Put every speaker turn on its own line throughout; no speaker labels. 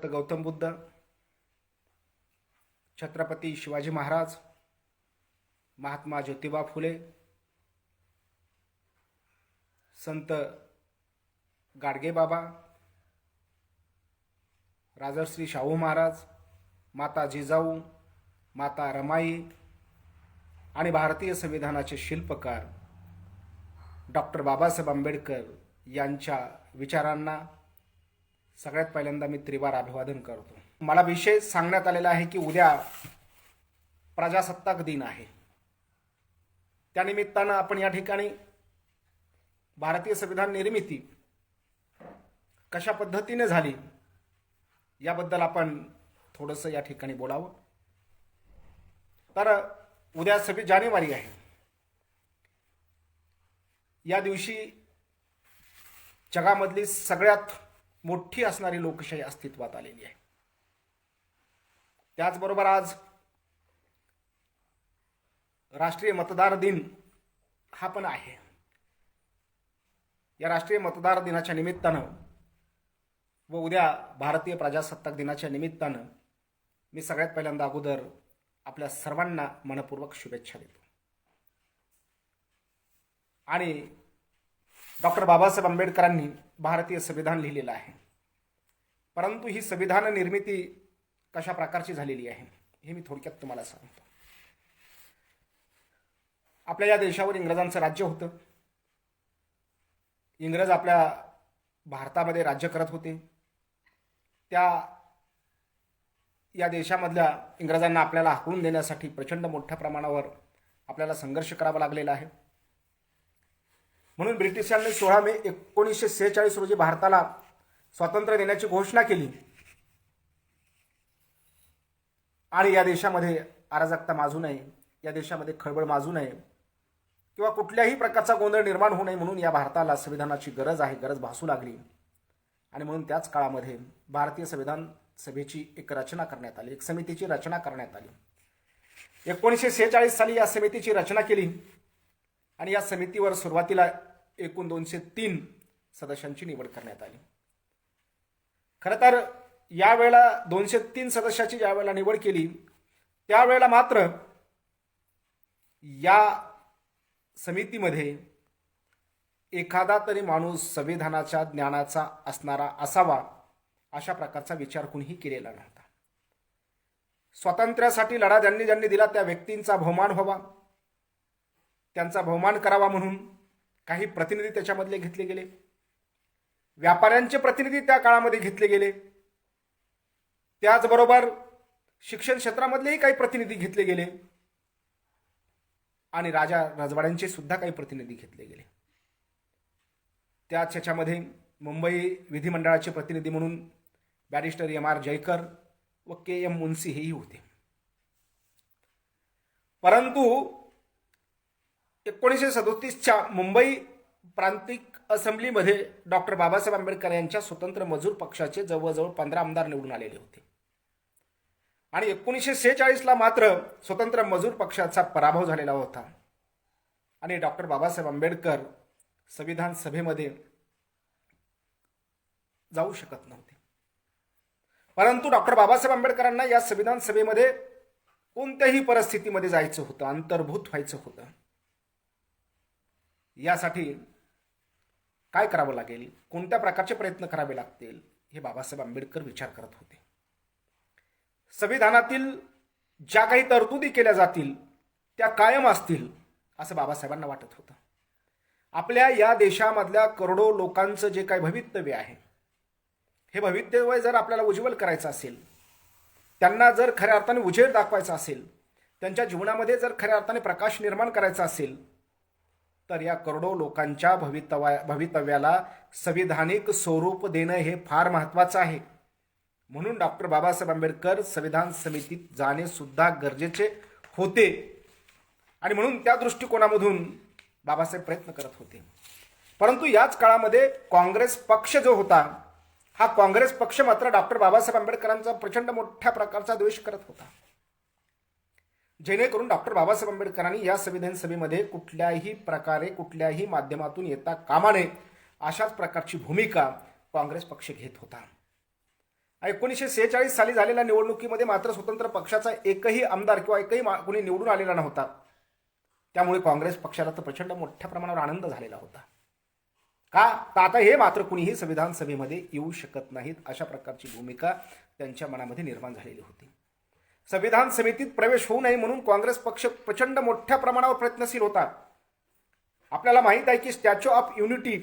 राजदत्त गौतम बुद्ध, छत्रपती शिवाजी महाराज, महात्मा ज्योतिबा फुले, संत गाडगेबाबा, राजर्षी शाहू महाराज, माता जिजाऊ, माता रमाई आणि भारतीय संविधानाचे शिल्पकार डॉक्टर बाबासाहेब आंबेडकर यांच्या विचारांना सगळ्यात पहिल्यांदा मी त्रिवार अभिवादन करतो. मला विषय सांगण्यात आलेला आहे की उद्या प्रजासत्ताक दिन आहे. त्यानिमित्तानं आपण या ठिकाणी भारतीय संविधान निर्मिती कशा पद्धतीने झाली याबद्दल आपण थोडंसं या ठिकाणी बोलावं. तर उद्या 26 जानेवारी आहे. या दिवशी जगामधली सगळ्यात मोठी असणारी लोकशाही अस्तित्वात आलेली आहे. त्याचबरोबर आज राष्ट्रीय मतदार दिन हा पण आहे. या राष्ट्रीय मतदार दिनाच्या निमित्तानं व उद्या भारतीय प्रजासत्ताक दिनाच्या निमित्तानं मी सगळ्यात पहिल्यांदा अगोदर आपल्या सर्वांना मनपूर्वक शुभेच्छा देतो. आणि डॉक्टर बाबासाहेब आंबेडकरांनी भारतीय संविधान लिहिलेलं आहे. परंतु ही संविधान निर्मिती कशा प्रकारची झालेली आहे हे मी थोडक्यात तुम्हाला सांगतो. आपल्या या देशावर इंग्रजांचं राज्य होतं. इंग्रज आपल्या भारतामध्ये राज्य करत होते. या देशामधल्या इंग्रजांना आपल्याला हाकलून देण्यासाठी प्रचंड मोठ्या प्रमाणावर आपल्याला संघर्ष करावा लागलेला आहे. म्हणून ब्रिटिशांनी 16 मे 1946 रोजी भारताला स्वातंत्र्य देण्याची घोषणा केली आणि या देशामध्ये अराजकता माजू नये, या देशामध्ये खळबळ माजू नये किंवा कुठल्याही प्रकारचा गोंधळ निर्माण होऊ नये म्हणून या भारताला संविधानाची गरज आहे, गरज भासू लागली. आणि म्हणून त्याच काळामध्ये भारतीय संविधान सभेची एक रचना करण्यात आली, एक समितीची रचना करण्यात आली. 1946 साली या समितीची रचना केली आणि या समितीवर सुरुवातीला एकूण 203 सदस्यांची निवड करण्यात आली. खरं तर यावेळेला 203 सदस्याची ज्यावेळेला निवड केली त्यावेळेला मात्र या समितीमध्ये एखादा तरी माणूस संविधानाच्या ज्ञानाचा असणारा असावा अशा प्रकारचा विचार कुणीही केलेला नव्हता. स्वातंत्र्यासाठी लढा ज्यांनी ज्यांनी दिला त्या व्यक्तींचा बहुमान व्हावा, त्यांचा बहुमान करावा म्हणून काही प्रतिनिधी त्याच्यामधले घेतले गेले. व्यापाऱ्यांचे प्रतिनिधी त्या काळामध्ये घेतले गेले. त्याचबरोबर शिक्षण क्षेत्रामधलेही काही प्रतिनिधी घेतले गेले आणि राजा राजवाड्यांचे सुद्धा काही प्रतिनिधी घेतले गेले. त्याच्यामध्ये मुंबई विधिमंडळाचे प्रतिनिधी म्हणून बॅरिस्टर M.R. जयकर व K.M. मुन्सी हेही होते. परंतु 1937च्या मुंबई प्रांतिक असेंब्लीमध्ये डॉक्टर बाबासाहेब आंबेडकर यांच्या स्वतंत्र मजूर पक्षाचे जवळजवळ 15 आमदार निवडून आलेले होते आणि 1946ला मात्र स्वतंत्र मजूर पक्षाचा पराभव झालेला होता आणि डॉक्टर बाबासाहेब आंबेडकर संविधान सभेमध्ये जाऊ शकत नव्हते. परंतु डॉक्टर बाबासाहेब आंबेडकरांना या संविधान सभेमध्ये कोणत्याही परिस्थितीमध्ये जायचं होतं, अंतर्भूत व्हायचं होतं. यासाठी काय करावं लागेल, कोणत्या प्रकारचे प्रयत्न करावे लागतील हे बाबासाहेब आंबेडकर विचार करत होते. संविधानातील ज्या काही तरतुदी केल्या जातील त्या कायम असतील असं बाबासाहेबांना वाटत होतं. आपल्या या देशामधल्या करोडो लोकांचं जे काही भवितव्य आहे हे भवितव्य जर आपल्याला उज्ज्वल करायचं असेल, त्यांना जर खऱ्या अर्थाने उजेड दाखवायचा असेल, त्यांच्या जीवनामध्ये जर खऱ्या अर्थाने प्रकाश निर्माण करायचा असेल तर या करोडो लोकांच्या भवितव्याला संविधानिक स्वरूप देणं हे फार महत्त्वाचं आहे. म्हणून डॉक्टर बाबासाहेब आंबेडकर संविधान समितीत जाणे सुद्धा गरजेचे होते आणि म्हणून त्या दृष्टिकोनामधून बाबासाहेब प्रयत्न करत होते. परंतु याच काळामध्ये काँग्रेस पक्ष जो होता हा काँग्रेस पक्ष मात्र डॉक्टर बाबासाहेब आंबेडकरांचा प्रचंड मोठ्या प्रकारचा द्वेष करत होता. जेणेकरून डॉक्टर बाबासाहेब आंबेडकरांनी या संविधान सभेमध्ये कुठल्याही प्रकारे कुठल्याही माध्यमातून येता कामा नये अशाच प्रकारची भूमिका काँग्रेस पक्ष घेत होता. 1946 साली झालेल्या निवडणुकीमध्ये मात्र स्वतंत्र पक्षाचा एकही आमदार किंवा एकही कोणी निवडून आलेला नव्हता. त्यामुळे काँग्रेस पक्षाला तर प्रचंड मोठ्या प्रमाणावर आनंद झालेला होता. का तर आता हे मात्र कुणीही संविधान सभेमध्ये येऊ शकत नाहीत अशा प्रकारची भूमिका त्यांच्या मनामध्ये निर्माण झालेली होती. संविधान समितीत प्रवेश होऊ नये म्हणून काँग्रेस पक्ष प्रचंड मोठ्या प्रमाणावर प्रयत्नशील होता. आपल्याला माहीत आहे की स्टॅच्यू ऑफ युनिटी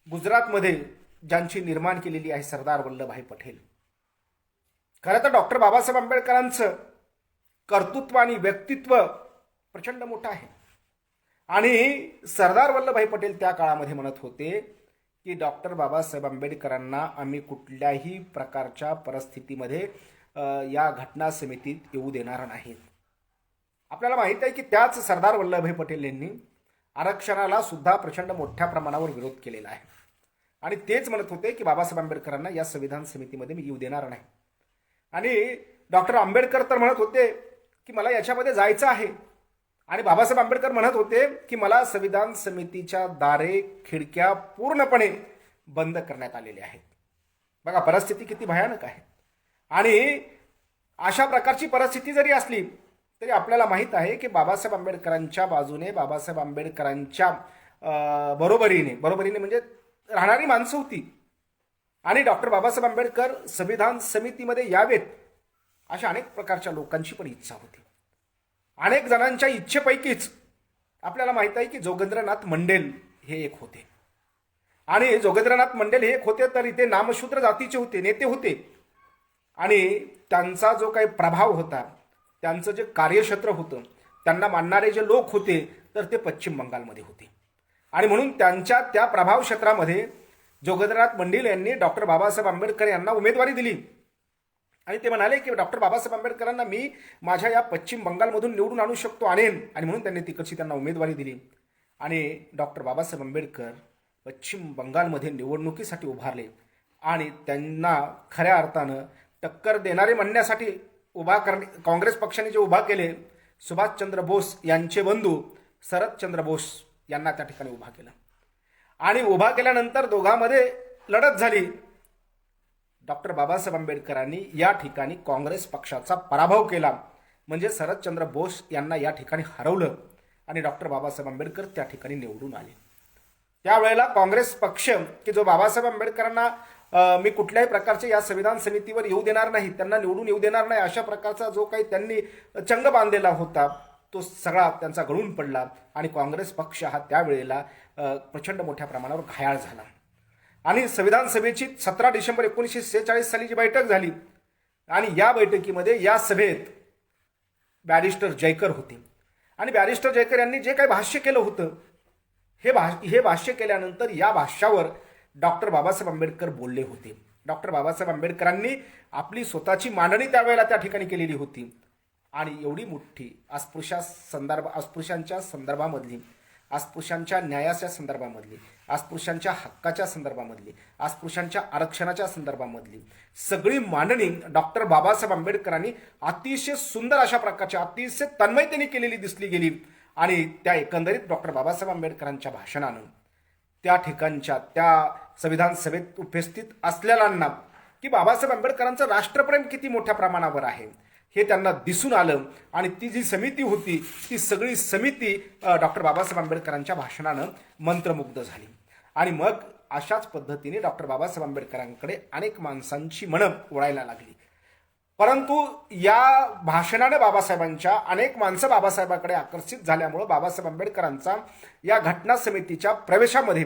गुजरातमध्ये ज्यांची निर्माण केलेली आहे सरदार वल्लभभाई पटेल. खरं तर डॉक्टर बाबासाहेब आंबेडकरांचं कर्तृत्व आणि व्यक्तित्व प्रचंड मोठं आहे. आणि सरदार वल्लभभाई पटेल त्या काळामध्ये म्हणत होते की डॉक्टर बाबासाहेब आंबेडकरांना आम्ही कुठल्याही प्रकारच्या परिस्थितीमध्ये या घटना समितीत येऊ देणार नाहीत. आपल्याला माहीत आहे की त्याच सरदार वल्लभभाई पटेल यांनी आरक्षणाला सुद्धा प्रचंड मोठ्या प्रमाणावर विरोध केलेला आहे. आणि तेच म्हणत होते की बाबासाहेब आंबेडकरांना या संविधान समितीमध्ये मी येऊ देणार नाही. आणि डॉक्टर आंबेडकर तर म्हणत होते की मला याच्यामध्ये जायचं आहे. आणि बाबासाहेब आंबेडकर म्हणत होते की मला संविधान समितीच्या दारे खिडक्या पूर्णपणे बंद करण्यात आलेल्या आहेत. बघा परिस्थिती किती भयानक आहे. आणि अशा प्रकारची परिस्थिती जरी असली तरी आपल्याला माहीत आहे की बाबासाहेब आंबेडकरांच्या बाजूने बाबासाहेब आंबेडकरांच्या बरोबरीने म्हणजे राहणारी माणसं होती. आणि डॉक्टर बाबासाहेब आंबेडकर संविधान समितीमध्ये यावेत अशा अनेक प्रकारच्या लोकांची पण इच्छा होती. अनेक जणांच्या इच्छेपैकीच आपल्याला माहीत आहे की जोगेंद्रनाथ मंडेल हे एक होते. आणि जोगेंद्रनाथ मंडेल हे एक होते तर इथे नामशूद्र जातीचे होते, नेते होते. आणि त्यांचा जो काही प्रभाव होता, त्यांचं जे कार्यक्षेत्र होतं, त्यांना मानणारे जे लोक होते तर ते पश्चिम बंगालमध्ये होते. आणि म्हणून त्यांच्या त्या प्रभाव क्षेत्रामध्ये जोगेंद्रनाथ मंडेल यांनी डॉक्टर बाबासाहेब आंबेडकर यांना उमेदवारी दिली. आणि ते म्हणाले की डॉक्टर बाबासाहेब आंबेडकरांना मी माझ्या या पश्चिम बंगालमधून निवडून आणू शकतो, आणेन. आणि म्हणून त्यांनी तिकडची त्यांना उमेदवारी दिली. आणि डॉक्टर बाबासाहेब आंबेडकर पश्चिम बंगालमध्ये निवडणुकीसाठी उभारले. आणि त्यांना खऱ्या अर्थानं टक्कर देणारे म्हणण्यासाठी काँग्रेस पक्षाने जे उभा केले, सुभाषचंद्र बोस यांचे बंधू शरदचंद्र बोस यांना त्या ठिकाणी उभा केलं. आणि उभा केल्यानंतर दोघांमध्ये लढत झाली. डॉक्टर बाबासाहेब आंबेडकरांनी या ठिकाणी काँग्रेस पक्षाचा पराभव केला. म्हणजे शरदचंद्र बोस यांना या ठिकाणी हरवलं आणि डॉक्टर बाबासाहेब आंबेडकर त्या ठिकाणी निवडून आले. त्यावेळेला काँग्रेस पक्ष की जो बाबासाहेब आंबेडकरांना मी कुठल्याही प्रकारचे या संविधान समितीवर येऊ देणार नाही, त्यांना निवडून येऊ देणार नाही, अशा प्रकारचा जो काही त्यांनी चंग बांधलेला होता तो सगळा त्यांचा गळून पडला. आणि काँग्रेस पक्ष हा त्यावेळेला प्रचंड मोठ्या प्रमाणावर घायाळ झाला. आणि संविधान सभेची 17 डिसेंबर 1946 साली जी बैठक झाली आणि या बैठकीमध्ये या सभेत बॅरिस्टर जयकर होते. आणि बॅरिस्टर जयकर यांनी जे काही भाष्य केलं होतं हे भाष्य केल्यानंतर या भाष्यावर डॉक्टर बाबासाहेब आंबेडकर बोलले होते. डॉक्टर बाबासाहेब आंबेडकरांनी आपली स्वतःची मांडणी त्यावेळेला त्या ठिकाणी केलेली होती. आणि एवढी मोठी अस्पृश्यांच्या संदर्भामधली, अस्पृश्यांच्या न्यायाच्या संदर्भामधली, अस्पृश्यांच्या हक्काच्या संदर्भामधली, अस्पृश्यांच्या आरक्षणाच्या संदर्भामधली सगळी मांडणी डॉक्टर बाबासाहेब आंबेडकरांनी अतिशय सुंदर अशा प्रकारच्या अतिशय तन्मयतेने केलेली दिसली गेली. आणि त्या एकंदरीत डॉक्टर बाबासाहेब आंबेडकरांच्या भाषणानं त्या ठिकाणच्या त्या संविधान सभेत उपस्थित असलेल्यांना की बाबासाहेब आंबेडकरांचं राष्ट्रप्रेम किती मोठ्या प्रमाणावर आहे हे त्यांना दिसून आलं. आणि ती जी समिती होती ती सगळी समिती डॉक्टर बाबासाहेब आंबेडकरांच्या भाषणानं मंत्रमुग्ध झाली. आणि मग अशाच पद्धतीने डॉक्टर बाबासाहेब आंबेडकरांकडे अनेक माणसांची मनं वळायला लागली. परंतु या भाषणाने बाबासाहेबांच्या अनेक माणसं बाबासाहेबांकडे आकर्षित झाल्यामुळं बाबासाहेब आंबेडकरांचा या घटना समितीच्या प्रवेशामध्ये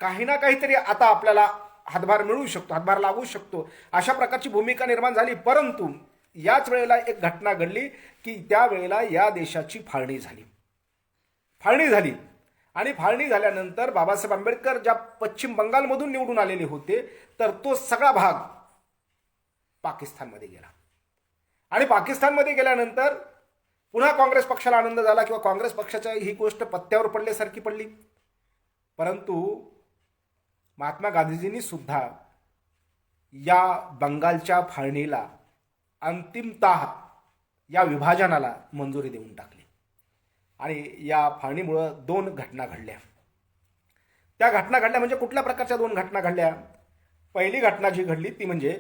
काही ना काहीतरी आता आपल्याला हातभार मिळू शकतो, हातभार लागू शकतो अशा प्रकारची भूमिका निर्माण झाली. परंतु याच वेळेला एक घटना घडली की त्यावेळेला या देशाची फाळणी झाली. आणि फाळणी झाल्यानंतर बाबासाहेब आंबेडकर ज्या पश्चिम बंगालमधून निवडून आलेले होते तर तो सगळा भाग पाकिस्तानमध्ये गेला. आणि पाकिस्तानमध्ये गेल्यानंतर पुन्हा काँग्रेस पक्षाला आनंद झाला किंवा काँग्रेस पक्षाच्या ही गोष्ट पत्त्यावर पडल्यासारखी पडली. परंतु महात्मा गांधीजींनी सुद्धा या बंगालच्या फाळणीला अंतिमतः या विभाजनाला मंजुरी देऊन टाकली. आणि या फाळणीमुळं 2 घटना घडल्या. त्या घटना घडल्या म्हणजे कुठल्या प्रकारच्या 2 घटना घडल्या पहिली घटना जी घडली ती म्हणजे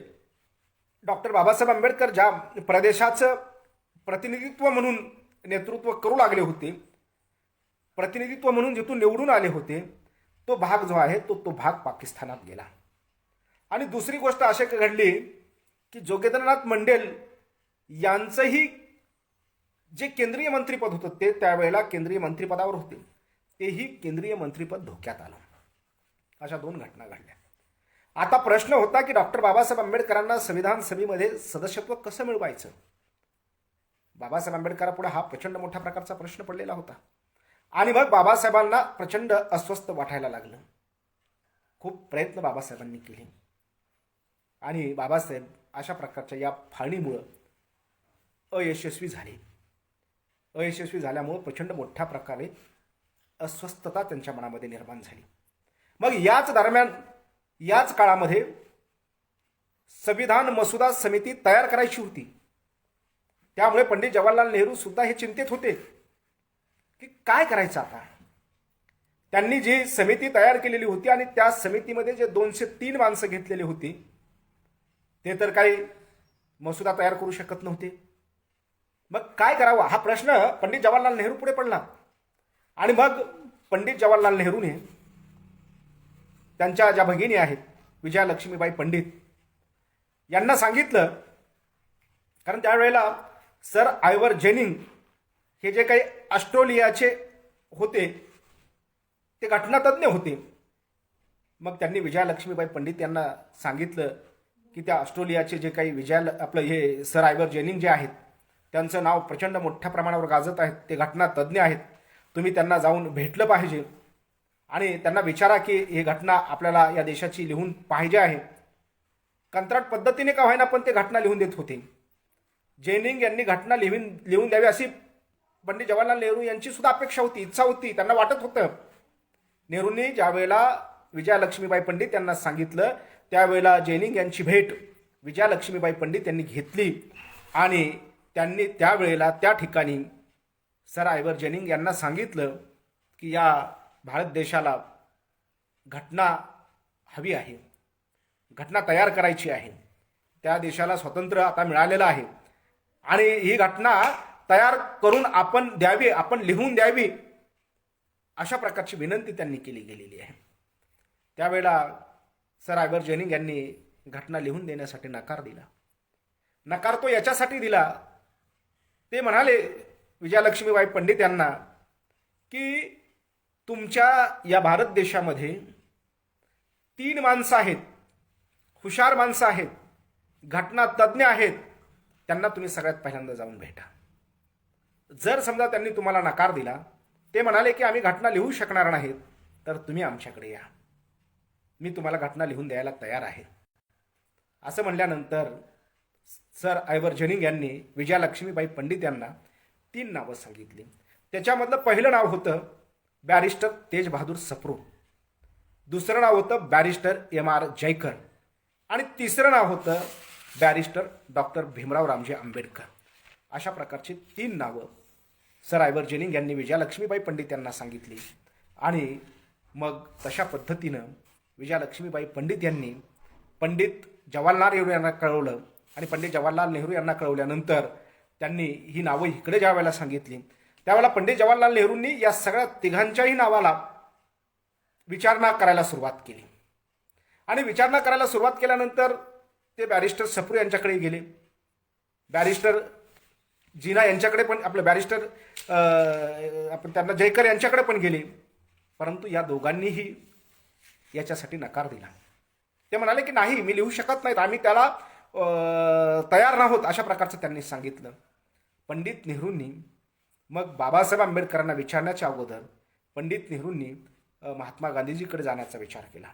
डॉक्टर बाबासाहेब आंबेडकर ज्या प्रदेशाचं प्रतिनिधित्व म्हणून नेतृत्व करू लागले होते, प्रतिनिधित्व म्हणून जिथून निवडून आले होते, तो भाग जो आहे तो भाग पाकिस्तानात गेला. आणि दुसरी गोष्ट अशी घडली की जोगेंद्रनाथ मंडेल यांचंही जे केंद्रीय मंत्रिपद होतं ते त्यावेळेला केंद्रीय मंत्रिपदावर होते, तेही केंद्रीय मंत्रिपद धोक्यात आलं. अशा दोन घटना घडल्या. आता प्रश्न होता की डॉक्टर बाबासाहेब आंबेडकरांना संविधान सभेमध्ये सदस्यत्व कसं मिळवायचं. बाबासाहेब आंबेडकरांपुढे हा प्रचंड मोठ्या प्रकारचा प्रश्न पडलेला होता. आणि मग बाबासाहेबांना प्रचंड अस्वस्थ वाटायला लागलं. खूप प्रयत्न बाबासाहेबांनी केले आणि बाबासाहेब अशा प्रकारच्या या फाळणीमुळं अयशस्वी झाले. अयशस्वी झाल्यामुळं प्रचंड मोठ्या प्रकारे अस्वस्थता त्यांच्या मनामध्ये निर्माण झाली. मग याच दरम्यान याच काळामध्ये संविधान मसुदा समिती तयार करायची होती. त्यामुळे पंडित जवाहरलाल नेहरू सुद्धा हे चिंतित होते की काय करायचं आता. त्यांनी जी समिती तयार केलेली होती आणि त्या समितीमध्ये जे 203 माणसं घेतलेली होती ते तर काही मसुदा तयार करू शकत नव्हते. मग काय करावं हा प्रश्न पंडित जवाहरलाल नेहरू पुढे पडला. आणि मग पंडित जवाहरलाल नेहरूने त्यांच्या ज्या भगिनी आहेत विजया लक्ष्मीबाई पंडित यांना सांगितलं, कारण त्यावेळेला सर आयव्हर जेनिंग हे जे काही ऑस्ट्रेलियाचे होते ते घटनातज्ञ होते. मग त्यांनी विजया लक्ष्मीबाई पंडित यांना सांगितलं की त्या ऑस्ट्रेलियाचे जे काही आपलं हे सर आयव्हर जेनिंग जे आहेत त्यांचं नाव प्रचंड मोठ्या प्रमाणावर गाजत आहेत, ते घटनातज्ञ आहेत, तुम्ही त्यांना जाऊन भेटलं पाहिजे आणि त्यांना विचारा की ही घटना आपल्याला या देशाची लिहून पाहिजे आहे. कंत्राट पद्धतीने का होईना पण ते घटना लिहून देत होते. जेनिंग यांनी घटना लिहून द्यावी अशी पंडित जवाहरलाल नेहरू यांची सुद्धा अपेक्षा होती, इच्छा होती, त्यांना वाटत होतं. नेहरूंनी ज्यावेळेला विजया लक्ष्मीबाई पंडित यांना सांगितलं त्यावेळेला जेनिंग यांची भेट विजया लक्ष्मीबाई पंडित यांनी घेतली आणि त्यांनी त्यावेळेला त्या ठिकाणी सर आयव्हर जेनिंग यांना सांगितलं की या भारत देशाला घटना हवी आहे, घटना तयार करायची आहे, त्या देशाला स्वातंत्र्य आता मिळालेलं आहे आणि ही घटना तयार करून आपण द्यावी, आपण लिहून द्यावी, अशा प्रकारची विनंती त्यांनी केली गेलेली आहे. त्यावेळेला सर आयव्हर जेनिंग यांनी घटना लिहून देण्यासाठी नकार दिला. नकार तो याच्यासाठी दिला, ते म्हणाले विजया लक्ष्मीबाई पंडित यांना की तुमच्या या भारत देशामध्ये 3 माणसं आहेत, हुशार माणसं आहेत, घटना तज्ज्ञ आहेत, त्यांना तुम्ही सगळ्यात पहिल्यांदा जाऊन भेटा. जर समजा त्यांनी तुम्हाला नकार दिला, ते म्हणाले की आम्ही घटना लिहू शकणार नाहीत, तर तुम्ही आमच्याकडे या, मी तुम्हाला घटना लिहून द्यायला तयार आहे. असं म्हणल्यानंतर सर आयव्हर जेनिंग यांनी विजया लक्ष्मीबाई पंडित यांना 3 नावं सांगितली. त्याच्यामधलं पहिलं नाव होतं बॅरिस्टर तेज बहादूर सप्रू, दुसरं नाव होतं बॅरिस्टर MR जयकर आणि तिसरं नाव होतं बॅरिस्टर डॉक्टर भीमराव रामजी आंबेडकर. अशा प्रकारची 3 नावं सर आयव्हर जेनिंग यांनी विजया लक्ष्मीबाई पंडित यांना सांगितली. आणि मग तशा पद्धतीनं विजया लक्ष्मीबाई पंडित यांनी पंडित जवाहरलाल नेहरू यांना कळवलं आणि पंडित जवाहरलाल नेहरू यांना कळवल्यानंतर त्यांनी ही नावं इकडे ज्या वेळेला सांगितली त्यावेळेला पंडित जवाहरलाल नेहरूंनी या सगळ्या तिघांच्याही नावाला विचारणा करायला सुरुवात केली. आणि विचारणा करायला सुरुवात केल्यानंतर ते बॅरिस्टर सप्रू यांच्याकडे गेले, बॅरिस्टर जीना यांच्याकडे पण, आपलं बॅरिस्टर आपण त्यांना जयकर यांच्याकडे पण गेले. परंतु या दोघांनीही याच्यासाठी नकार दिला. ते म्हणाले की नाही, मी लिहू शकत नाहीत, आम्ही त्याला तयार नाहोत, अशा प्रकारचं त्यांनी सांगितलं. पंडित नेहरूंनी मग बाबासाहेब आंबेडकरांना विचारण्याच्या अगोदर पंडित नेहरूंनी महात्मा गांधीजीकडे जाण्याचा विचार केला.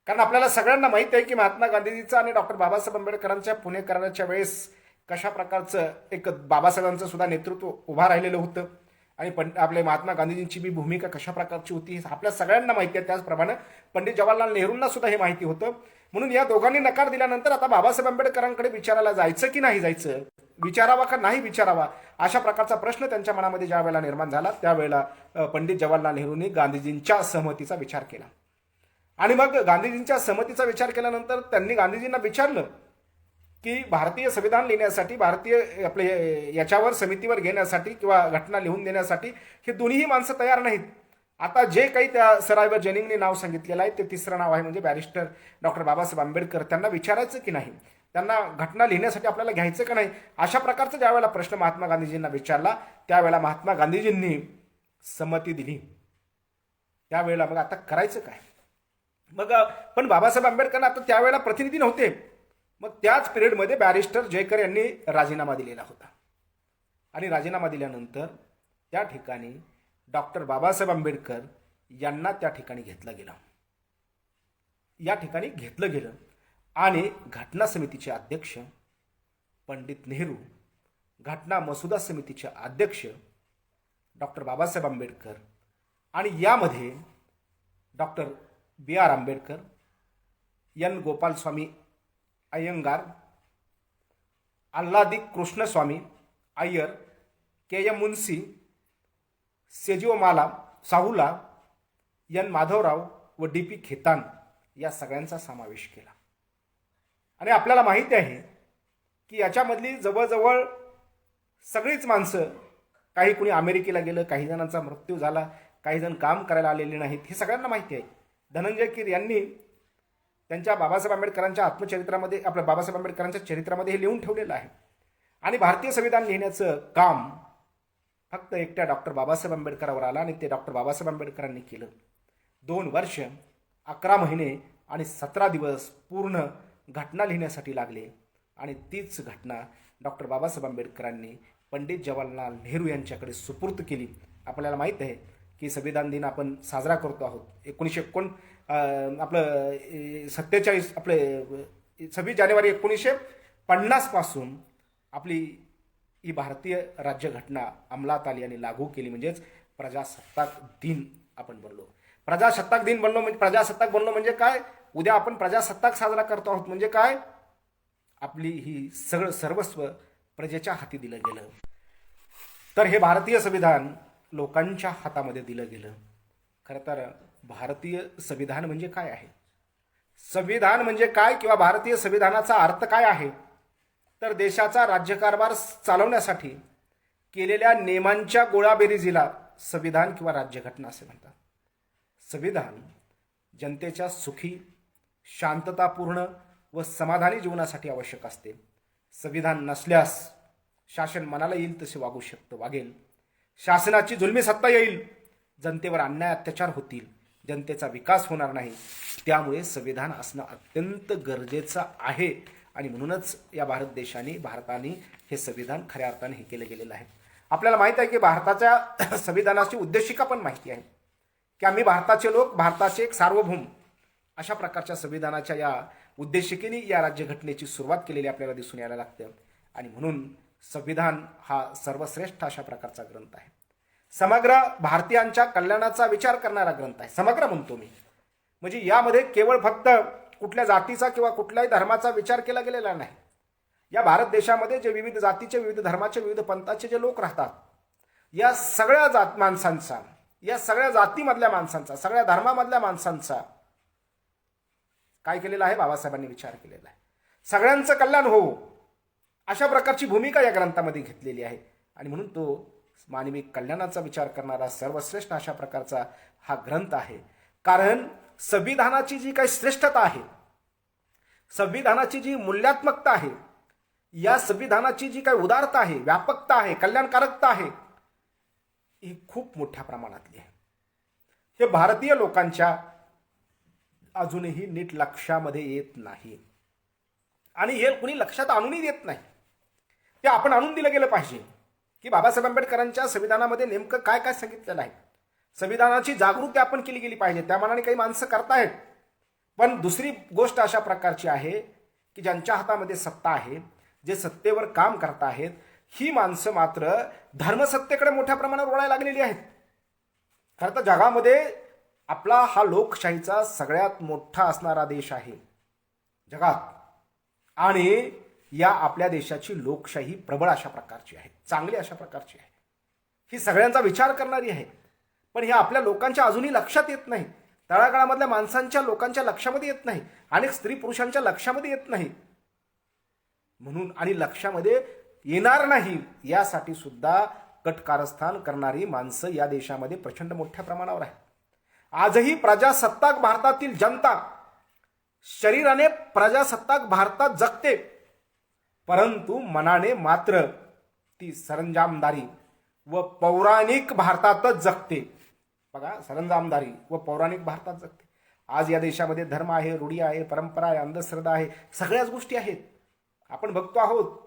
कारण आपल्याला सगळ्यांना माहीत आहे की महात्मा गांधीजीचा आणि डॉक्टर बाबासाहेब आंबेडकरांच्या पुणे कराराच्या वेळेस कशा प्रकारचं एक बाबासाहेबांचं सुद्धा नेतृत्व उभा राहिलेलं होतं आणि आपले महात्मा गांधीजींची बी भूमिका कशा प्रकारची होती हे आपल्या सगळ्यांना माहिती आहे. त्याचप्रमाणे पंडित जवाहरलाल नेहरूंना सुद्धा हे माहिती होतं. म्हणून या दोघांनी नकार दिल्यानंतर आता बाबासाहेब आंबेडकरांकडे विचारायला जायचं की नाही जायचं, विचारावा का नाही विचारावा, अशा प्रकारचा प्रश्न त्यांच्या मनामध्ये ज्या वेळेला निर्माण झाला त्यावेळेला पंडित जवाहरलाल नेहरूंनी गांधीजींच्या सहमतीचा विचार केला आणि मग गांधीजींच्या संमतीचा विचार केल्यानंतर त्यांनी गांधीजींना विचारलं की भारतीय संविधान लिहिण्यासाठी, भारतीय आपले याच्यावर समितीवर घेण्यासाठी किंवा घटना लिहून देण्यासाठी हे दोन्हीही माणसं तयार नाहीत. आता जे काही त्या सरायवर जेनिंगने नाव सांगितलेलं आहे ते तिसरं नाव आहे म्हणजे बॅरिस्टर डॉक्टर बाबासाहेब आंबेडकर. त्यांना विचारायचं की नाही, त्यांना घटना लिहिण्यासाठी आपल्याला घ्यायचं का नाही, अशा प्रकारचा ज्यावेळेला प्रश्न महात्मा गांधीजींना विचारला त्यावेळेला महात्मा गांधीजींनी संमती दिली. त्यावेळेला मग आता करायचं काय? मग पण बाबासाहेब आंबेडकर आता त्यावेळेला प्रतिनिधी नव्हते. मग त्याच पिरियडमध्ये बॅरिस्टर जयकर यांनी राजीनामा दिलेला होता आणि राजीनामा दिल्यानंतर त्या ठिकाणी डॉक्टर बाबासाहेब आंबेडकर यांना त्या ठिकाणी घेतलं गेलं. या ठिकाणी घेतलं गेलं आणि घटना समितीचे अध्यक्ष पंडित नेहरू, घटना मसुदा समितीचे अध्यक्ष डॉक्टर बाबासाहेब आंबेडकर आणि यामध्ये doctor B.R. Ambedkar, N. Gopalaswami Ayyangar, Alladi Krishnaswami Iyer, K.M. Munshi, सेजिओ माला साहुला, N. माधवराव व D.P. खेतान या सगळ्यांचा समावेश केला. आणि आपल्याला माहिती आहे की याच्यामधली जवळजवळ सगळीच माणसं, काही कुणी अमेरिकेला गेलं, काही जणांचा मृत्यू झाला, काही जण काम करायला आलेले नाहीत, हे सगळ्यांना माहिती आहे. धनंजय कीर यांनी त्यांच्या बाबासाहेब आंबेडकरांच्या आत्मचरित्रामध्ये, आपल्या बाबासाहेब आंबेडकरांच्या चरित्रामध्ये हे लिहून ठेवलेलं आहे. आणि भारतीय संविधान लिहिण्याचं काम फक्त एकट्या डॉक्टर बाबासाहेब आंबेडकरांवर आला आणि ते डॉक्टर बाबासाहेब आंबेडकरांनी केलं. 2 वर्ष 11 महिने आणि 17 दिवस पूर्ण घटना लिहिण्यासाठी लागले आणि तीच घटना डॉक्टर बाबासाहेब आंबेडकरांनी पंडित जवाहरलाल नेहरू यांच्याकडे सुपूर्द केली. आपल्याला माहीत आहे की संविधान दिन आपण साजरा करतो आहोत. 1947 आपले 26 जानेवारी 1950 पासून आपली ही भारतीय राज्यघटना अंमलात आली आणि लागू केली, म्हणजेच प्रजासत्ताक दिन आपण बनलो. प्रजासत्ताक दिन बनलो म्हणजे प्रजासत्ताक बनलो म्हणजे काय? उद्या आपण प्रजासत्ताक साजरा करतो आहोत म्हणजे काय? आपली ही सगळं सर्वस्व प्रजेच्या हाती दिलं गेलं. तर हे भारतीय संविधान लोकांच्या हातामध्ये दिलं गेलं. खरं तर भारतीय संविधान म्हणजे काय आहे? संविधान म्हणजे काय किंवा भारतीय संविधानाचा अर्थ काय आहे? तर देशाचा राज्यकारभार चालवण्यासाठी केलेल्या नियमांच्या गोळाबेरीजीला संविधान किंवा राज्यघटना असे म्हणतात. संविधान जनतेच्या सुखी, शांततापूर्ण व समाधानी जीवनासाठी आवश्यक असते. संविधान नसल्यास शासन मनाला येईल तसे वागेल. शासनाची जुलमी सत्ता येईल, जनतेवर अन्याय अत्याचार होतील, जनतेचा विकास होणार नाही. त्यामुळे संविधान असणं अत्यंत गरजेचं आहे आणि म्हणूनच या भारताने हे संविधान खऱ्या अर्थाने हे केलं गेलेलं आहे. आपल्याला माहीत आहे की भारताच्या संविधानाची उद्देशिका पण माहिती आहे की आम्ही भारताचे लोक, भारताचे एक सार्वभौम, अशा प्रकारच्या संविधानाच्या या उद्देशिकेने या राज्यघटनेची सुरुवात केलेली आपल्याला दिसून यायला लागतं. आणि म्हणून संविधान हा सर्वश्रेष्ठ अशा प्रकारचा ग्रंथ आहे. समग्र भारतीयांच्या कल्याणाचा विचार करणारा ग्रंथ आहे. समग्र म्हणतो मी, म्हणजे यामध्ये केवळ फक्त कुठल्या जातीचा किंवा कुठल्याही धर्माचा विचार केला गेलेला नाही. या भारत देशामध्ये जे विविध जातीचे, विविध धर्माचे, विविध पंथाचे जे लोक राहतात, या सगळ्या माणसांचा, या सगळ्या जातीमधल्या माणसांचा, सगळ्या धर्मामधल्या माणसांचा काय केलेला आहे? बाबासाहेबांनी विचार केलेला आहे. सगळ्यांचं कल्याण हो अशा प्रकारची भूमिका या ग्रंथामध्ये घेतलेली आहे. आणि म्हणून तो मानवी कल्याणाचा विचार करणारा सर्वश्रेष्ठ अशा प्रकारचा हा ग्रंथ आहे. कारण संविधानाची जी काही श्रेष्ठता आहे, संविधानाची जी मूल्यात्मकता आहे, या संविधानाची जी काही उदारता आहे, व्यापकता आहे, कल्याणकारकता आहे, ही खूप मोठ्या प्रमाणातली आहे. हे भारतीय लोकांच्या अजूनही नीट लक्षामध्ये येत नाही आणि हे कुणी लक्षात आणूनही देत नाही. ते आपण आणून दिलं गेलं पाहिजे की बाबासाहेब आंबेडकरांच्या संविधानामध्ये नेमकं काय काय सांगितलेलं आहे. संविधानाची जागृती आपण केली गेली पाहिजे. त्या मानाने काही माणसं करतायत. पण दुसरी गोष्ट अशा प्रकारची आहे की ज्यांच्या हातामध्ये सत्ता आहे, जे सत्तेवर काम करत आहेत, ही माणसं मात्र धर्मसत्तेकडे मोठ्या प्रमाणावर वळायला लागलेली आहेत. खरं तर जगामध्ये आपला हा लोकशाहीचा सगळ्यात मोठा असणारा देश आहे जगात. आणि या आपल्या देशाची लोकशाही प्रबळ अशा प्रकारची आहे, चांगली अशा प्रकारची आहे, ही सगळ्यांचा विचार करणारी आहे. पण हे आपल्या लोकांच्या अजूनही लक्षात येत नाही. तळागाळामधल्या माणसांच्या लोकांच्या लक्षामध्ये येत नाही, अनेक स्त्री पुरुषांच्या लक्षामध्ये येत नाही. म्हणून आणि लक्षामध्ये येणार नाही यासाठी सुद्धा कटकारस्थान करणारी माणसं या देशामध्ये प्रचंड मोठ्या प्रमाणावर आहेत. आजही प्रजासत्ताक भारतातील जनता शरीराने प्रजासत्ताक भारतात जगते, परंतु मनाने मात्र ती सरंजामदारी व पौराणिक भारतातच जगते. बघा, सरंजामदारी व पौराणिक भारतात जगते. आज या देशामध्ये धर्म आहे, रूढी आहे, परंपरा आहे, अंधश्रद्धा आहे, सगळ्याच गोष्टी आहेत. आपण बघतो आहोत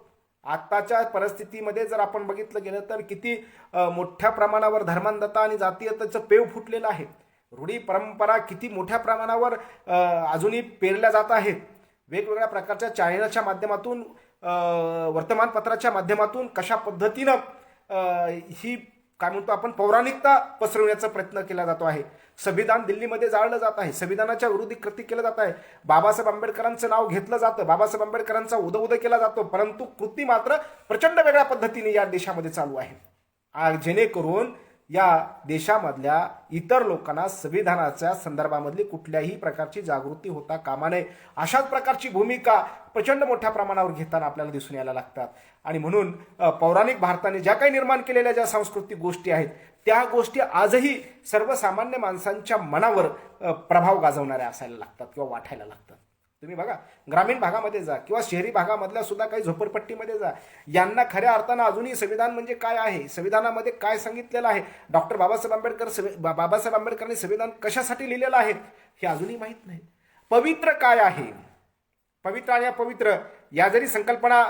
आत्ताच्या परिस्थितीमध्ये जर आपण बघितलं गेलं तर किती मोठ्या प्रमाणावर धर्मांधता आणि जातीयतेचं पेव फुटलेलं आहे. रूढी परंपरा किती मोठ्या प्रमाणावर अजूनही पेरल्या जात आहेत. वेगवेगळ्या प्रकारच्या चॅनलच्या माध्यमातून, वर्तमानपत्राच्या माध्यमातून कशा पद्धतीनं ही काय म्हणतो आपण पौराणिकता पसरवण्याचा प्रयत्न केला जातो आहे. संविधान दिल्लीमध्ये जाळलं जात आहे, संविधानाच्या विरोधी कृती केलं जात आहे, बाबासाहेब आंबेडकरांचं नाव घेतलं जातं, बाबासाहेब आंबेडकरांचा उदो केला जातो, परंतु कृती मात्र प्रचंड वेगळ्या पद्धतीने या देशामध्ये चालू आहे. जेणेकरून या देशामधल्या इतर लोकांना संविधानाच्या संदर्भामधली कुठल्याही प्रकारची जागृती होता कामा नये. अशाच प्रकारची भूमिका प्रचंड मोठ्या प्रमाणावर घेताना आपल्याला दिसून यायला लागतात. आणि म्हणून पौराणिक भारताने ज्या काही निर्माण केलेल्या ज्या सांस्कृतिक गोष्टी आहेत त्या गोष्टी आजही सर्वसामान्य माणसांच्या मनावर प्रभाव गाजवणाऱ्या असायला लागतात किंवा वाटायला लागतात. तुम्ही बघा, ग्रामीण भागामध्ये जा किंवा शहरी भागामधल्या सुद्धा काही झोपडपट्टीमध्ये जा, यांना खऱ्या अर्थानं अजूनही संविधान म्हणजे काय आहे, संविधानामध्ये काय सांगितलेलं आहे, डॉक्टर बाबासाहेब आंबेडकरांनी संविधान कशासाठी लिहिलेलं आहे हे अजूनही माहीत नाही. पवित्र काय आहे, पवित्र आणि अपवित्र या जरी संकल्पना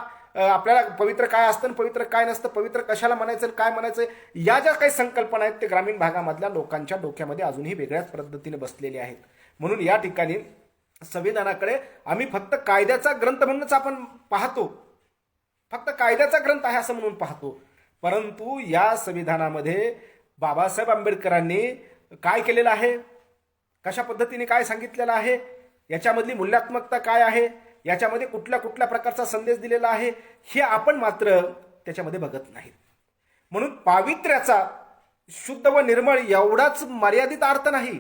आपल्याला पवित्र काय असतं पवित्र काय नसतं, पवित्र कशाला म्हणायचं काय म्हणायचं, या ज्या काही संकल्पना आहेत ते ग्रामीण भागामधल्या लोकांच्या डोक्यामध्ये अजूनही वेगळ्याच पद्धतीने बसलेले आहेत. म्हणून या ठिकाणी संविधानाकडे आम्ही फक्त कायद्याचा ग्रंथ म्हणूनच आपण पाहतो, फक्त कायद्याचा ग्रंथ आहे असं म्हणून पाहतो. परंतु या संविधानामध्ये बाबासाहेब आंबेडकरांनी काय केलेलं आहे, कशा पद्धतीने काय सांगितलेलं आहे, याच्यामधली मूल्यात्मकता काय आहे, याच्यामध्ये कुठल्या कुठल्या प्रकारचा संदेश दिलेला आहे हे आपण मात्र त्याच्यामध्ये बघत नाहीत. म्हणून पावित्र्याचा शुद्ध व निर्मळ एवढाच मर्यादित अर्थ नाही.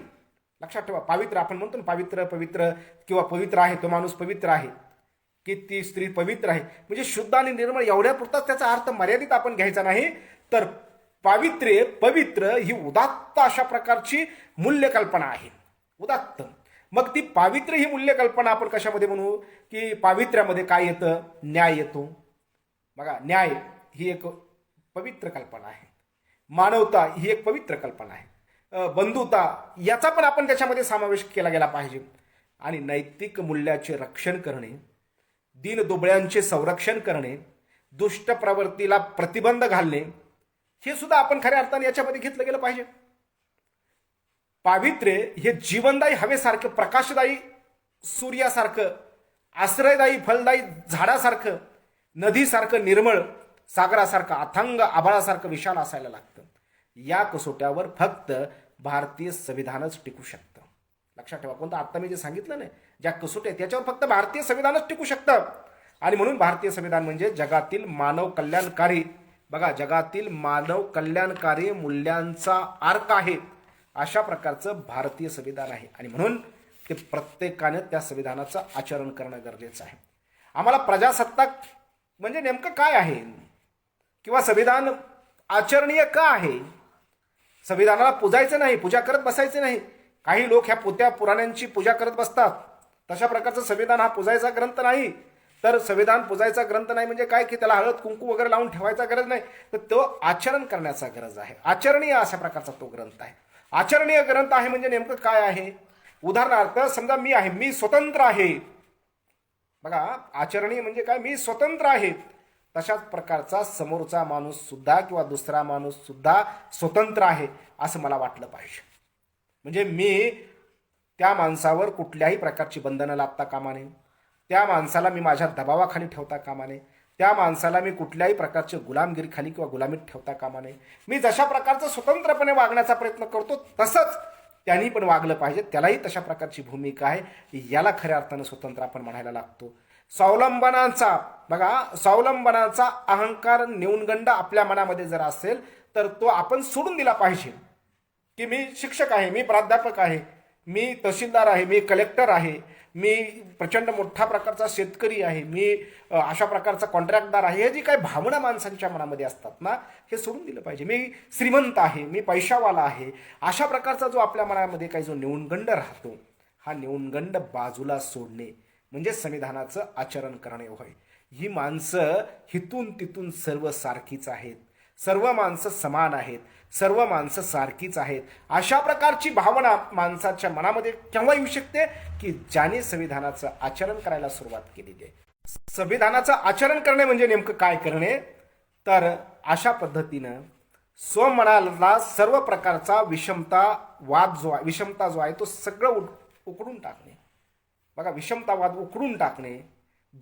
लक्षात ठेवा, पावित्र आपण म्हणतो ना, पवित्र किंवा पवित्र आहे तो माणूस पवित्र आहे, की ती स्त्री पवित्र आहे, म्हणजे शुद्ध आणि निर्मळ एवढ्यापुरताच त्याचा अर्थ मर्यादित आपण घ्यायचा नाही. तर पावित्र्य पवित्र ही उदात्त अशा प्रकारची मूल्य कल्पना आहे, उदात्त. मग ती पावित्र्य ही मूल्य कल्पना आपण कशामध्ये म्हणू की पावित्र्यामध्ये काय येतं, न्याय येतो. बघा, न्याय ही एक पवित्र कल्पना आहे, मानवता ही एक पवित्र कल्पना आहे, बंधुता याचा पण आपण त्याच्यामध्ये समावेश केला गेला पाहिजे. आणि नैतिक मूल्याचे रक्षण करणे, दीनदुबळ्यांचे संरक्षण करणे, दुष्ट प्रवृत्तीला प्रतिबंध घालणे हे सुद्धा आपण खऱ्या अर्थाने याच्यामध्ये घेतलं गेलं पाहिजे. पावित्र्य हे जीवनदायी हवेसारखं, प्रकाशदायी सूर्यासारखं, आश्रयदायी फलदायी झाडासारखं, नदीसारखं निर्मळ, सागरासारखं अथांग, आभाळासारखं विशाल असायला लागतं. या कसोट्यावर फक्त भारतीय संविधानच टिकू शकतं. लक्षात ठेवा, कोणतं आता मी जे सांगितलं नाही, ज्या कसोट्या त्याच्यावर फक्त भारतीय संविधानच टिकू शकतं. आणि म्हणून भारतीय संविधान म्हणजे जगातील मानव कल्याणकारी, बघा, जगातील मानव कल्याणकारी मूल्यांचा अर्क आहे अशा प्रकारचं भारतीय संविधान आहे. आणि म्हणून ते प्रत्येकाने त्या संविधानाचं आचरण करणं गरजेचं आहे. आम्हाला प्रजासत्ताक म्हणजे नेमकं काय आहे किंवा संविधान आचरणीय का आहे, संविधानाला पूजायचं नाही, पूजा करत बसायचं नाही. काही लोक ह्या पोत्या पुराण्यांची पूजा करत बसतात, तशा प्रकारचं संविधान हा पूजायचा ग्रंथ नाही. तर संविधान पूजायचा ग्रंथ नाही म्हणजे काय की त्याला हळद कुंकू वगैरे लावून ठेवायचा गरज नाही, तर तो आचरण करण्याचा गरज आहे. आचरणीय अशा प्रकारचा तो ग्रंथ आहे. आचरणीय ग्रंथ आहे म्हणजे नेमकं काय आहे, उदाहरणार्थ समजा मी आहे, मी स्वतंत्र आहे. बघा, आचरणीय म्हणजे काय, मी स्वतंत्र आहे. तशाच प्रकारचा समोरचा माणूस सुद्धा किंवा दुसरा माणूस सुद्धा स्वतंत्र आहे असं मला वाटलं पाहिजे. म्हणजे मी त्या माणसावर कुठल्याही प्रकारची बंधनं लादता कामा नये, त्या माणसाला मी माझ्या दबावाखाली ठेवता कामा नये, त्या माणसाला मी कुठल्याही प्रकारची गुलामगिरीखाली किंवा गुलामीत ठेवता कामा नये. मी जशा प्रकारचं स्वतंत्रपणे वागण्याचा प्रयत्न करतो तसंच त्यांनी पण वागलं पाहिजे, त्यालाही तशा प्रकारची भूमिका आहे. याला खऱ्या अर्थानं स्वतंत्र आपण म्हणायला लागतो. स्वावलंबनाचा, बघा, स्वावलंबनाचा अहंकार, न्यूनगंड आपल्या मनामध्ये जर असेल तर तो आपण सोडून दिला पाहिजे. की मी शिक्षक आहे, मी प्राध्यापक आहे, मी तहसीलदार आहे, मी कलेक्टर आहे, मी प्रचंड मोठ्या प्रकारचा शेतकरी आहे, मी अशा प्रकारचा कॉन्ट्रॅक्टदार आहे, हे जी काही भावना माणसांच्या मनामध्ये असतात ना, हे सोडून दिलं पाहिजे. मी श्रीमंत आहे, मी पैशावाला आहे, अशा प्रकारचा जो आपल्या मनामध्ये काही जो न्यूनगंड राहतो, हा न्यूनगंड बाजूला सोडणे म्हणजे संविधानाचं आचरण करणे होय. ही माणसं हितून तिथून सर्व सारखीच आहेत, सर्व माणसं समान आहेत, सर्व माणसं सारखीच आहेत. अशा प्रकारची भावना माणसाच्या मनामध्ये केव्हा येऊ शकते की ज्याने संविधानाचं आचरण करायला सुरुवात केलेली आहे. संविधानाचं आचरण करणे म्हणजे नेमकं काय करणे, तर अशा पद्धतीनं स्वमनाला सर्व प्रकारचा विषमता जो आहे तो सगळं उकडून टाकणे. बघा, विषमतावाद उकडून टाकणे,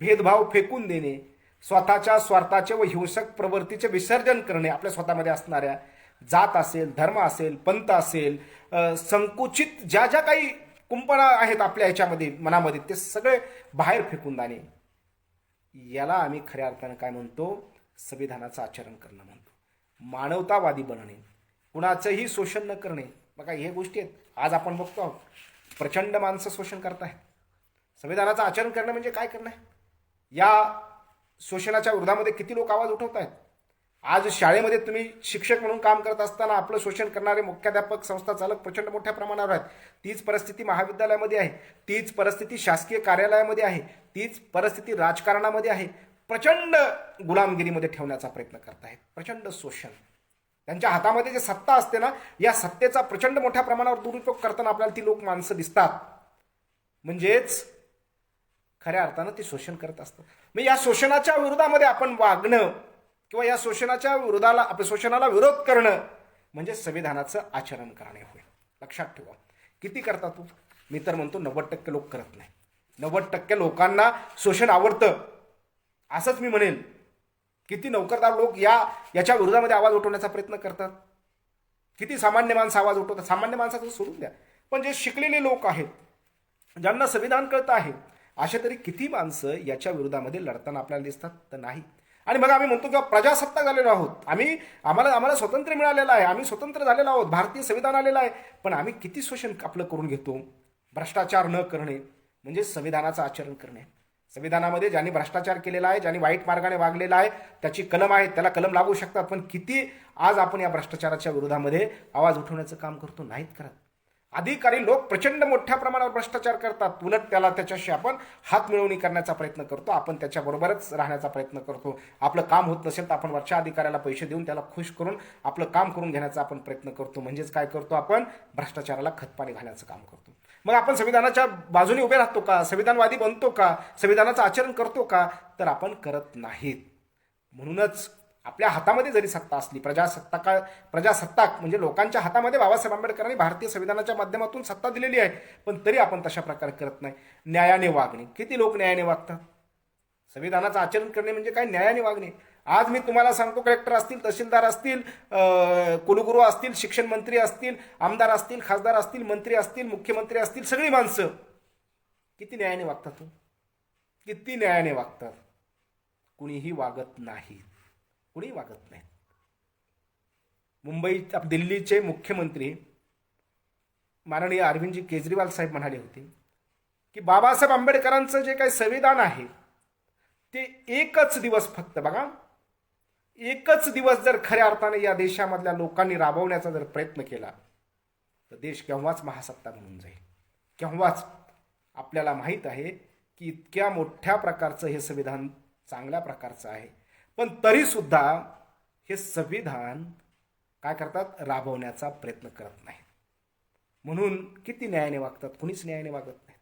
भेदभाव फेकून देणे, स्वतःच्या स्वार्थाचे व हिंसक प्रवृत्तीचे विसर्जन करणे, आपल्या स्वतःमध्ये असणाऱ्या जात असेल, धर्म असेल, पंथ असेल, संकुचित ज्या ज्या काही कुंपणा आहेत आपल्या ह्याच्यामध्ये मनामध्ये, ते सगळे बाहेर फेकून जाणे, याला आम्ही खऱ्या अर्थानं काय म्हणतो, संविधानाचं आचरण करणं म्हणतो. मानवतावादी बनणे, कुणाचंही शोषण न करणे. बघा, हे गोष्टी आहेत. आज आपण बघतो आहोत प्रचंड माणसं शोषण करत आहेत. संविधानाचं आचरण करणं म्हणजे काय करणं आहे? या शोषणाच्या विरोधामध्ये किती लोक आवाज उठवत आहेत. आज शाळेमध्ये तुम्ही शिक्षक म्हणून काम करत असताना आपलं शोषण करणारे मुख्याध्यापक, संस्था चालक प्रचंड मोठ्या प्रमाणावर आहेत. तीच परिस्थिती महाविद्यालयामध्ये आहे, तीच परिस्थिती शासकीय कार्यालयामध्ये आहे, तीच परिस्थिती राजकारणामध्ये आहे. प्रचंड गुलामगिरीमध्ये ठेवण्याचा प्रयत्न करत आहेत, प्रचंड शोषण. त्यांच्या हातामध्ये जे सत्ता असते ना, या सत्तेचा प्रचंड मोठ्या प्रमाणावर दुरुपयोग करताना आपल्याला ती लोक माणसं दिसतात. म्हणजेच खऱ्या अर्थानं ते शोषण करत असतात. मग या शोषणाच्या विरोधामध्ये आपण वागणं किंवा या शोषणाच्या विरोधाला, आपल्या शोषणाला विरोध करणं म्हणजे संविधानाचं आचरण करणे होय. लक्षात ठेवा. किती करता तू? मी तर म्हणतो 90% लोक करत नाही. 90% लोकांना शोषण आवडतं असंच मी म्हणेल. किती नोकरदार लोक याच्या विरोधामध्ये आवाज उठवण्याचा प्रयत्न करतात. किती सामान्य माणसं आवाज उठवतात. सामान्य माणसाचं सोडून द्या, पण जे शिकलेले लोक आहेत, ज्यांना संविधान कळतं आहे, अशा तरी किती माणसं याच्या विरोधामध्ये लढताना आपल्याला दिसतात? तर नाही. आणि मग आम्ही म्हणतो की प्रजासत्ताक झालेलो आहोत, आम्हाला स्वातंत्र्य मिळालेलं आहे, आम्ही स्वतंत्र झालेलो आहोत, भारतीय संविधान आलेलं आहे, पण आम्ही किती शोषण आपलं करून घेतो. भ्रष्टाचार न करणे म्हणजे संविधानाचं आचरण करणे. संविधानामध्ये ज्यांनी भ्रष्टाचार केलेला आहे, ज्यांनी वाईट मार्गाने वागलेला आहे, त्याची कलम आहे, त्याला कलम लागू शकतात. पण किती आज आपण या भ्रष्टाचाराच्या विरोधामध्ये आवाज उठवण्याचं काम करतो? नाहीत करत. अधिकारी लोक प्रचंड मोठ्या प्रमाणावर भ्रष्टाचार करतात. उलट त्याच्याशी आपण हात मिळवणी करण्याचा प्रयत्न करतो, आपण त्याच्याबरोबरच राहण्याचा प्रयत्न करतो. आपलं काम होत नसेल तर आपण वरच्या अधिकाऱ्याला पैसे देऊन त्याला खुश करून आपलं काम करून घेण्याचा आपण प्रयत्न करतो. म्हणजेच काय करतो? आपण भ्रष्टाचाराला खतपाणी घालण्याचं काम करतो. मग आपण संविधानाच्या बाजूने उभे राहतो का? संविधानवादी बनतो का? संविधानाचं आचरण करतो का? तर आपण करत नाहीत. म्हणूनच आपल्या हातामध्ये जरी सत्ता असली, प्रजासत्ताक म्हणजे लोकांच्या हातामध्ये बाबासाहेब आंबेडकरांनी भारतीय संविधानाच्या माध्यमातून सत्ता दिलेली आहे, पण तरी आपण तशा प्रकारे करत नाही. न्यायाने वागणे. किती लोक न्यायाने वागतात? संविधानाचं आचरण करणे म्हणजे काय? न्यायाने वागणे. आज मी तुम्हाला सांगतो, कलेक्टर असतील, तहसीलदार असतील, कुलगुरू असतील, शिक्षण मंत्री असतील, आमदार असतील, खासदार असतील, मंत्री असतील, मुख्यमंत्री असतील, सगळी माणसं किती न्यायाने वागतात? किती न्यायाने वागतात? कुणीही वागत नाही. कुणी वागत नाही. मुंबईत दिल्लीचे मुख्यमंत्री माननीय अरविंदजी केजरीवाल साहेब म्हणाले होते की बाबासाहेब आंबेडकरांचं जे काही संविधान आहे ते एकच दिवस, फक्त बघा, एकच दिवस जर खऱ्या अर्थाने या देशामधल्या लोकांनी राबवण्याचा जर प्रयत्न केला तर देश केव्हाच महासत्ता बनून जाईल. केव्हाच. आपल्याला माहीत आहे की इतक्या मोठ्या प्रकारचं हे संविधान चांगल्या प्रकारचं आहे, पण तरी सुद्धा हे संविधान काय करतात? राबवण्याचा प्रयत्न करत नाही. म्हणून किती न्यायाने वागतात? कुणीच न्यायाने वागत नाही.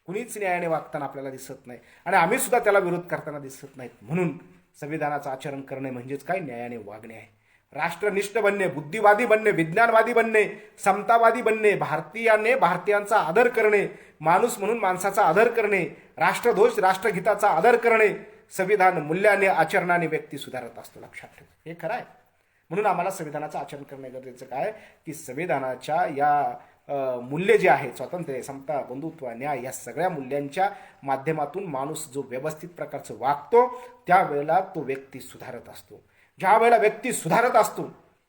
कुणीच न्यायाने वागताना आपल्याला दिसत नाही, आणि आम्ही सुद्धा त्याला विरोध करताना दिसत नाहीत. म्हणून संविधानाचं आचरण करणे म्हणजेच काय? न्यायाने वागणे आहे. राष्ट्रनिष्ठ बनणे, बुद्धिवादी बनणे, विज्ञानवादी बनणे, समतावादी बनणे, भारतीयांचा आदर करणे, माणूस म्हणून माणसाचा आदर करणे, राष्ट्रध्वज राष्ट्रगीताचा आदर करणे. संविधान मूल्याने, आचरणाने व्यक्ती सुधारत असतो. लक्षात ठेवा, हे खरं आहे. म्हणून आम्हाला संविधानाचं आचरण करणे गरजेचं काय की संविधानाच्या या मूल्य जे आहेत, स्वातंत्र्य, समता, बंधुत्व, न्याय, या सगळ्या मूल्यांच्या माध्यमातून माणूस जो व्यवस्थित प्रकारचं वागतो त्यावेळेला तो व्यक्ती सुधारत असतो. ज्या वेळेला व्यक्ती सुधारत असतो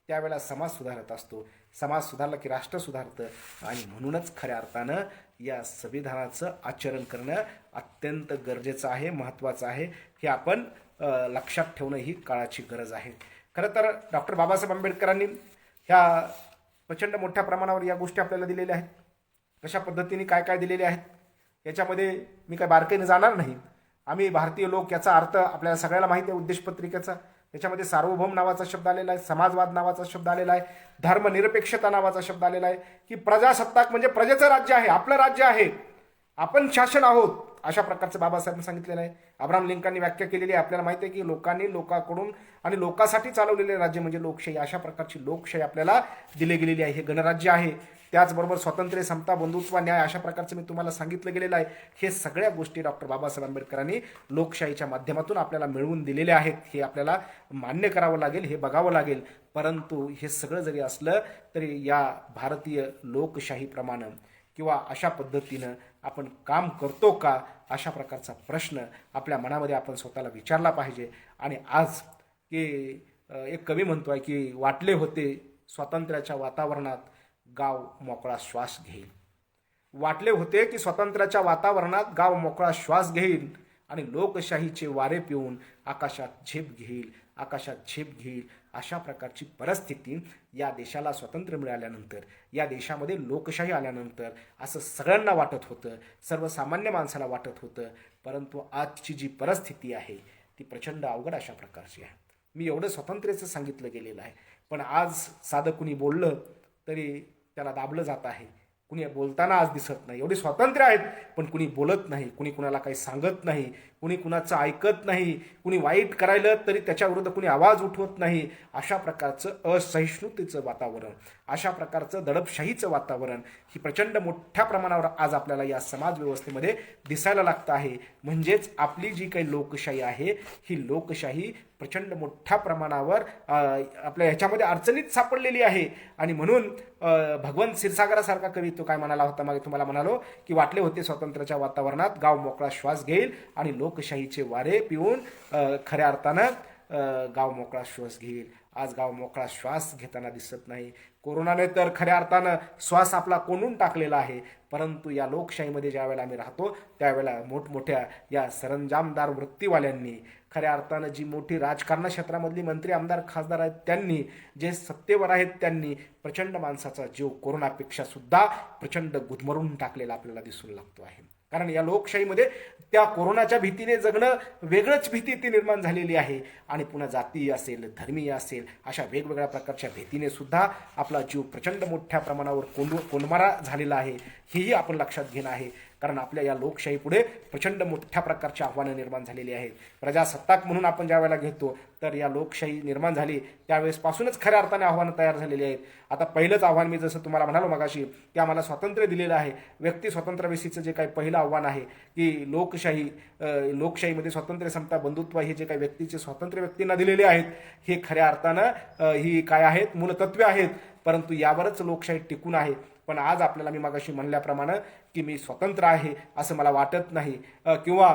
त्यावेळेला समाज सुधारत असतो. समाज सुधारला की राष्ट्र सुधारतं आणि म्हणूनच खऱ्या अर्थानं या संविधानाचं आचरण करणं अत्यंत गरजेचं आहे, महत्त्वाचं आहे. हे आपण लक्षात ठेवणं ही काळाची गरज आहे. खरं तर डॉक्टर बाबासाहेब आंबेडकरांनी ह्या प्रचंड मोठ्या प्रमाणावर या गोष्टी आपल्याला दिलेल्या आहेत. कशा पद्धतीने काय काय दिलेले आहेत याच्यामध्ये मी काय बारकाईने जाणार नाही. आम्ही भारतीय लोक याचा अर्थ आपल्याला सगळ्याला माहिती आहे उद्देशपत्रिकेचा. त्याच्यामध्ये सार्वभौम नावाचा शब्द आलेला आहे, समाजवाद नावाचा शब्द आलेला आहे, धर्मनिरपेक्षता नावाचा शब्द आलेला आहे, की प्रजासत्ताक म्हणजे प्रजेचं राज्य आहे, आपलं राज्य आहे, आपण शासन आहोत, अशा प्रकारचं बाबासाहेबांनी सांगितलेलं आहे. अब्राहम लिंकननी व्याख्या केलेली आहे. आपल्याला माहिती आहे की लोकांनी लोकांकडून आणि लोकांसाठी चालवलेले राज्य म्हणजे लोकशाही. अशा प्रकारची लोकशाही आपल्याला दिली गेलेली आहे. हे गणराज्य आहे. त्याचबरोबर स्वातंत्र्य, समता, बंधुत्व, न्याय अशा प्रकारचं मी तुम्हाला सांगितलं गेलेलं आहे. हे सगळ्या गोष्टी डॉक्टर बाबासाहेब आंबेडकरांनी लोकशाहीच्या माध्यमातून आपल्याला मिळवून दिलेल्या आहेत. हे आपल्याला मान्य करावं लागेल, हे बघावं लागेल. परंतु हे सगळं जरी असलं तरी या भारतीय लोकशाहीप्रमाणे किंवा अशा पद्धतीनं आपण काम करतो का, अशा प्रकारचा प्रश्न आपल्या मनामध्ये आपण स्वतःला विचारला पाहिजे. आणि आज की एक कवी म्हणतोय की वाटले होते स्वातंत्र्याच्या वातावरणात गाव मोकळा श्वास घेईल. वाटले होते की स्वातंत्र्याच्या वातावरणात गाव मोकळा श्वास घेईल आणि लोकशाहीचे वारे पिऊन आकाशात झेप घेईल, आकाशात झेप घेईल. अशा प्रकारची परिस्थिती या देशाला स्वातंत्र्य मिळाल्यानंतर, या देशामध्ये लोकशाही आल्यानंतर असं सगळ्यांना वाटत होतं, सर्वसामान्य माणसाला वाटत होतं. परंतु आजची जी परिस्थिती आहे ती प्रचंड अवघड अशा प्रकारची आहे. मी एवढं स्वातंत्र्याचं सांगितलं गेलेलं आहे, पण आज साधं कुणी बोललं तरी त्याला दाबलं जात आहे. कुणी बोलताना आज दिसत नाही. एवढे स्वातंत्र्य आहेत पण कुणी बोलत नाही, कुणी कुणाला काही सांगत नाही, कुणी कुणाचं ऐकत नाही. कुणी वाईट करायला तरी त्याच्याविरुद्ध कुणी आवाज उठवत नाही. अशा प्रकारचं असहिष्णुतेचं वातावरण, अशा प्रकारचं दडपशाहीचं वातावरण ही प्रचंड मोठ्या प्रमाणावर आज आपल्याला या समाज व्यवस्थेमध्ये दिसायला लागतं आहे. म्हणजेच आपली जी काही लोकशाही आहे ही लोकशाही प्रचंड मोठ्या प्रमाणावर आपल्या ह्याच्यामध्ये अडचणीत सापडलेली आहे. आणि म्हणून भगवंत क्षीरसागरासारखा कवी तो काय म्हणाला होता, मागे तुम्हाला म्हणालो की वाटले होते स्वातंत्र्याच्या वातावरणात गाव मोकळा श्वास घेईल आणि लोकशाहीचे वारे पिऊन खऱ्या अर्थानं गाव मोकळा श्वास घेईल. आज गाव मोकळा श्वास घेताना दिसत नाही. कोरोनाने तर खऱ्या अर्थानं श्वास आपला कोंडून टाकलेला आहे. परंतु या लोकशाहीमध्ये ज्यावेळेला आम्ही राहतो त्यावेळेला मोठमोठ्या या सरंजामदार वृत्तीवाल्यांनी, खऱ्या अर्थानं जी मोठी राजकारण क्षेत्रामधली मंत्री, आमदार, खासदार आहेत त्यांनी, जे सत्तेवर आहेत त्यांनी प्रचंड माणसाचा जीव कोरोनापेक्षा सुद्धा प्रचंड गुदमरून टाकलेला आपल्याला दिसून लागतो आहे. कारण या लोकशाहीमध्ये त्या कोरोनाच्या भीतीने जगणं वेगळंच भीती ती निर्माण झालेली आहे. आणि पुन्हा जाती असेल, धर्मीय असेल, अशा वेगवेगळ्या प्रकारच्या भीतीने सुद्धा आपला जीव प्रचंड मोठ्या प्रमाणावर कोंडमारा झालेला आहे. हेही आपण लक्षात घेणं आहे. कारण आपल्या या लोकशाहीपुढे प्रचंड मोठ्या प्रकारची आव्हानं निर्माण झालेली आहेत. प्रजासत्ताक म्हणून आपण ज्या वेळेला घेतो तर या लोकशाही निर्माण झाली त्यावेळेसपासूनच खऱ्या अर्थाने आव्हानं तयार झालेली आहेत. आता पहिलंच आव्हान मी जसं तुम्हाला म्हणालो मगाशी की आम्हाला स्वातंत्र्य दिलेलं आहे. व्यक्ती स्वातंत्र्याविषयीचं जे काही पहिलं आव्हान आहे की लोकशाहीमध्ये स्वातंत्र्य, समता, बंधुत्व हे जे काही व्यक्तीचे स्वातंत्र्य व्यक्तींना दिलेले आहेत हे खऱ्या अर्थानं ही काय आहेत, मूलतत्वे आहेत. परंतु यावरच लोकशाही टिकून आहे. पण आज आपल्याला मी मगाशी म्हणल्याप्रमाणे की मी स्वतंत्र आहे असं मला वाटत नाही किंवा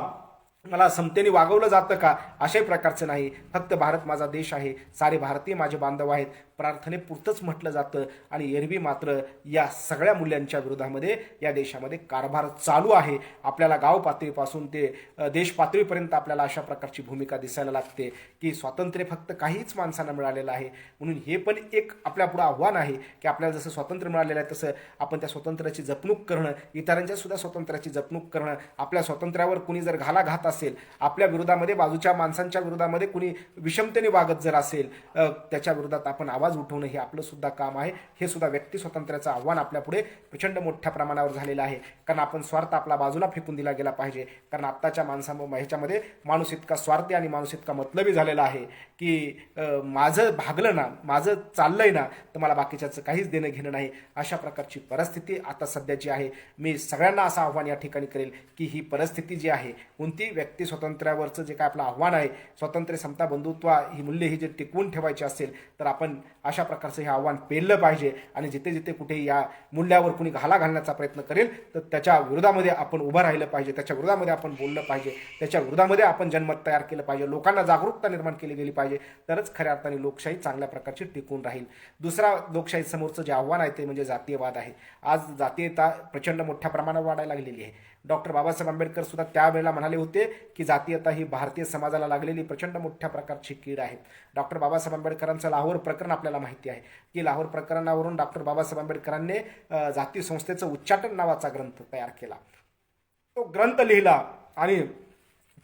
मला समतेने वागवलं जातं का, अशाही प्रकारचं नाही. फक्त भारत माझा देश आहे, सारे भारतीय माझे बांधव आहेत, प्रार्थनेपुरतंच म्हटलं जातं. आणि एरवी मात्र या सगळ्या मूल्यांच्या विरोधामध्ये या देशामध्ये कारभार चालू आहे. आपल्याला गाव पातळीपासून ते देश पातळीपर्यंत आपल्याला अशा प्रकारची भूमिका दिसायला लागते की स्वातंत्र्य फक्त काहीच माणसांना मिळालेलं आहे. म्हणून हे पण एक आपल्यापुढं आव्हान आहे की आपल्याला जसं स्वातंत्र्य मिळालेलं आहे तसं आपण त्या स्वातंत्र्याची जपणूक करणं, इतरांच्या सुद्धा स्वातंत्र्याची जपणूक करणं. आपल्या स्वातंत्र्यावर कुणी जर घालाघात असेल, आपल्या विरोधामध्ये, बाजूच्या माणसांच्या विरोधामध्ये कुणी विषमतेने वागत जर असेल, त्याच्या विरोधात आपण आवाज उठवणं हे आपलं सुद्धा काम आहे. हे सुद्धा व्यक्ती स्वातंत्र्याचं आव्हान आपल्यापुढे प्रचंड मोठ्या प्रमाणावर झालेलं आहे. कारण आपण स्वार्थ आपला बाजूला फेकून दिला गेला पाहिजे. कारण आत्ताच्या ह्याच्यामध्ये माणूस इतका स्वार्थी आणि माणूस इतका मतलबी झालेला आहे की माझं भागलं ना, माझं चाललंय ना, तर मला बाकीच्याचं काहीच देणं घेणं नाही. अशा प्रकारची परिस्थिती आता सध्याची आहे. मी सगळ्यांना असं आव्हान या ठिकाणी करेल की ही परिस्थिती जी आहे, कोणती व्यक्ती स्वातंत्र्यावरचं जे काय आपलं आव्हान आहे, स्वातंत्र्य, समता, बंधुत्व ही मूल्य ही जे टिकवून ठेवायची असेल तर आपण अशा प्रकारचं हे आव्हान पेललं पाहिजे आणि जिथे जिथे कुठे या मूल्यावर कुणी घाला घालण्याचा प्रयत्न करेल तर त्याच्या विरोधामध्ये आपण उभं राहिलं पाहिजे, त्याच्या विरोधामध्ये आपण बोललं पाहिजे, त्याच्या विरोधामध्ये आपण जनमत तयार केलं पाहिजे, लोकांना जागरूकता निर्माण केली गेली पाहिजे, तरच खऱ्या अर्थाने लोकशाही चांगल्या प्रकारची टिकून राहील. दुसरा लोकशाही समोरचं जे आव्हान आहे ते म्हणजे जातीयवाद आहे. आज जातीयता प्रचंड मोठ्या प्रमाणावर वाढायला लागलेली आहे. डॉक्टर बाबासाहेब आंबेडकर सुद्धा त्यावेळेला म्हणाले होते की जातीयता ही भारतीय समाजाला लागलेली प्रचंड मोठ्या प्रकारची कीड आहे. डॉक्टर बाबासाहेब आंबेडकरांचं लाहोर प्रकरण आपल्याला माहिती आहे की लाहोर प्रकरणावरून डॉक्टर बाबासाहेब आंबेडकरांनी जाती संस्थेचं उच्चाटन नावाचा ग्रंथ तयार केला. तो ग्रंथ लिहिला आणि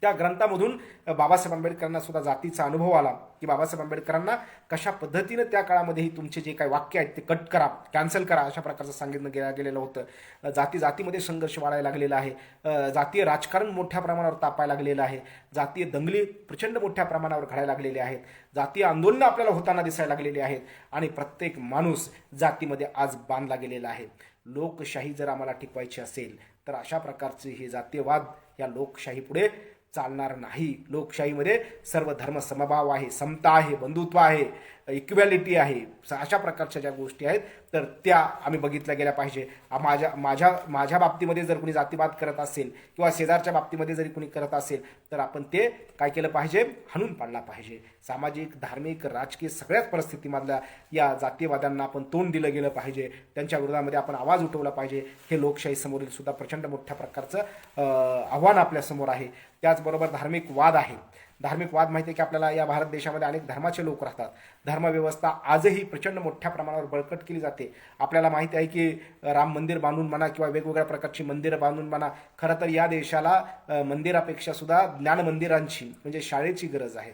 त्या ग्रंथामधून बाबासाहेब आंबेडकरांना सुद्धा जातीचा अनुभव आला की बाबासाहेब आंबेडकरांना कशा पद्धतीनं त्या काळामध्येही तुमचे जे काही वाक्य आहेत ते कट करा, कॅन्सल करा, अशा प्रकारचं सांगितलं गेलेलं होतं. जातीमध्ये संघर्ष वाढायला लागलेला आहे. जातीय राजकारण मोठ्या प्रमाणावर तापायला लागलेलं आहे. जातीय दंगली प्रचंड मोठ्या प्रमाणावर घडायला लागलेले आहेत. जातीय आंदोलनं आपल्याला होताना दिसायला लागलेली आहेत आणि प्रत्येक माणूस जातीमध्ये आज बांधला गेलेला आहे. लोकशाही जर आम्हाला टिकवायची असेल तर अशा प्रकारचे हे जातीयवाद या लोकशाहीपुढे चालणार नाही. लोकशाहीमध्ये सर्व धर्म समभाव आहे, समता आहे, बंधुत्व आहे, इक्वॅलिटी आहे, अशा प्रकारच्या ज्या गोष्टी आहेत तर त्या आम्ही बघितल्या गेल्या पाहिजे. माझ्या बाबतीमध्ये जर कोणी जातीवाद करत असेल किंवा शेजारच्या बाबतीमध्ये जरी कोणी करत असेल तर आपण ते काय केलं पाहिजे, हाणून पाडला पाहिजे. सामाजिक, धार्मिक, राजकीय सगळ्याच परिस्थितीमधल्या या जातीयवाद्यांना आपण तोंड दिलं गेलं पाहिजे. त्यांच्या विरोधामध्ये आपण आवाज उठवला पाहिजे. हे लोकशाही समोरील सुद्धा प्रचंड मोठ्या प्रकारचं आव्हान आपल्यासमोर आहे. त्याचबरोबर धार्मिक वाद आहे. धार्मिक वाद माहिती आहे की आपल्याला या भारत देशामध्ये अनेक धर्माचे लोक राहतात. धर्मव्यवस्था आजही प्रचंड मोठ्या प्रमाणावर बळकट केली जाते. आपल्याला माहिती आहे की राम मंदिर बांधून म्हणा किंवा वेगवेगळ्या प्रकारची मंदिरं बांधून म्हणा, खरं तर या देशाला मंदिरापेक्षा सुद्धा ज्ञान मंदिरांची म्हणजे शाळेची गरज आहे,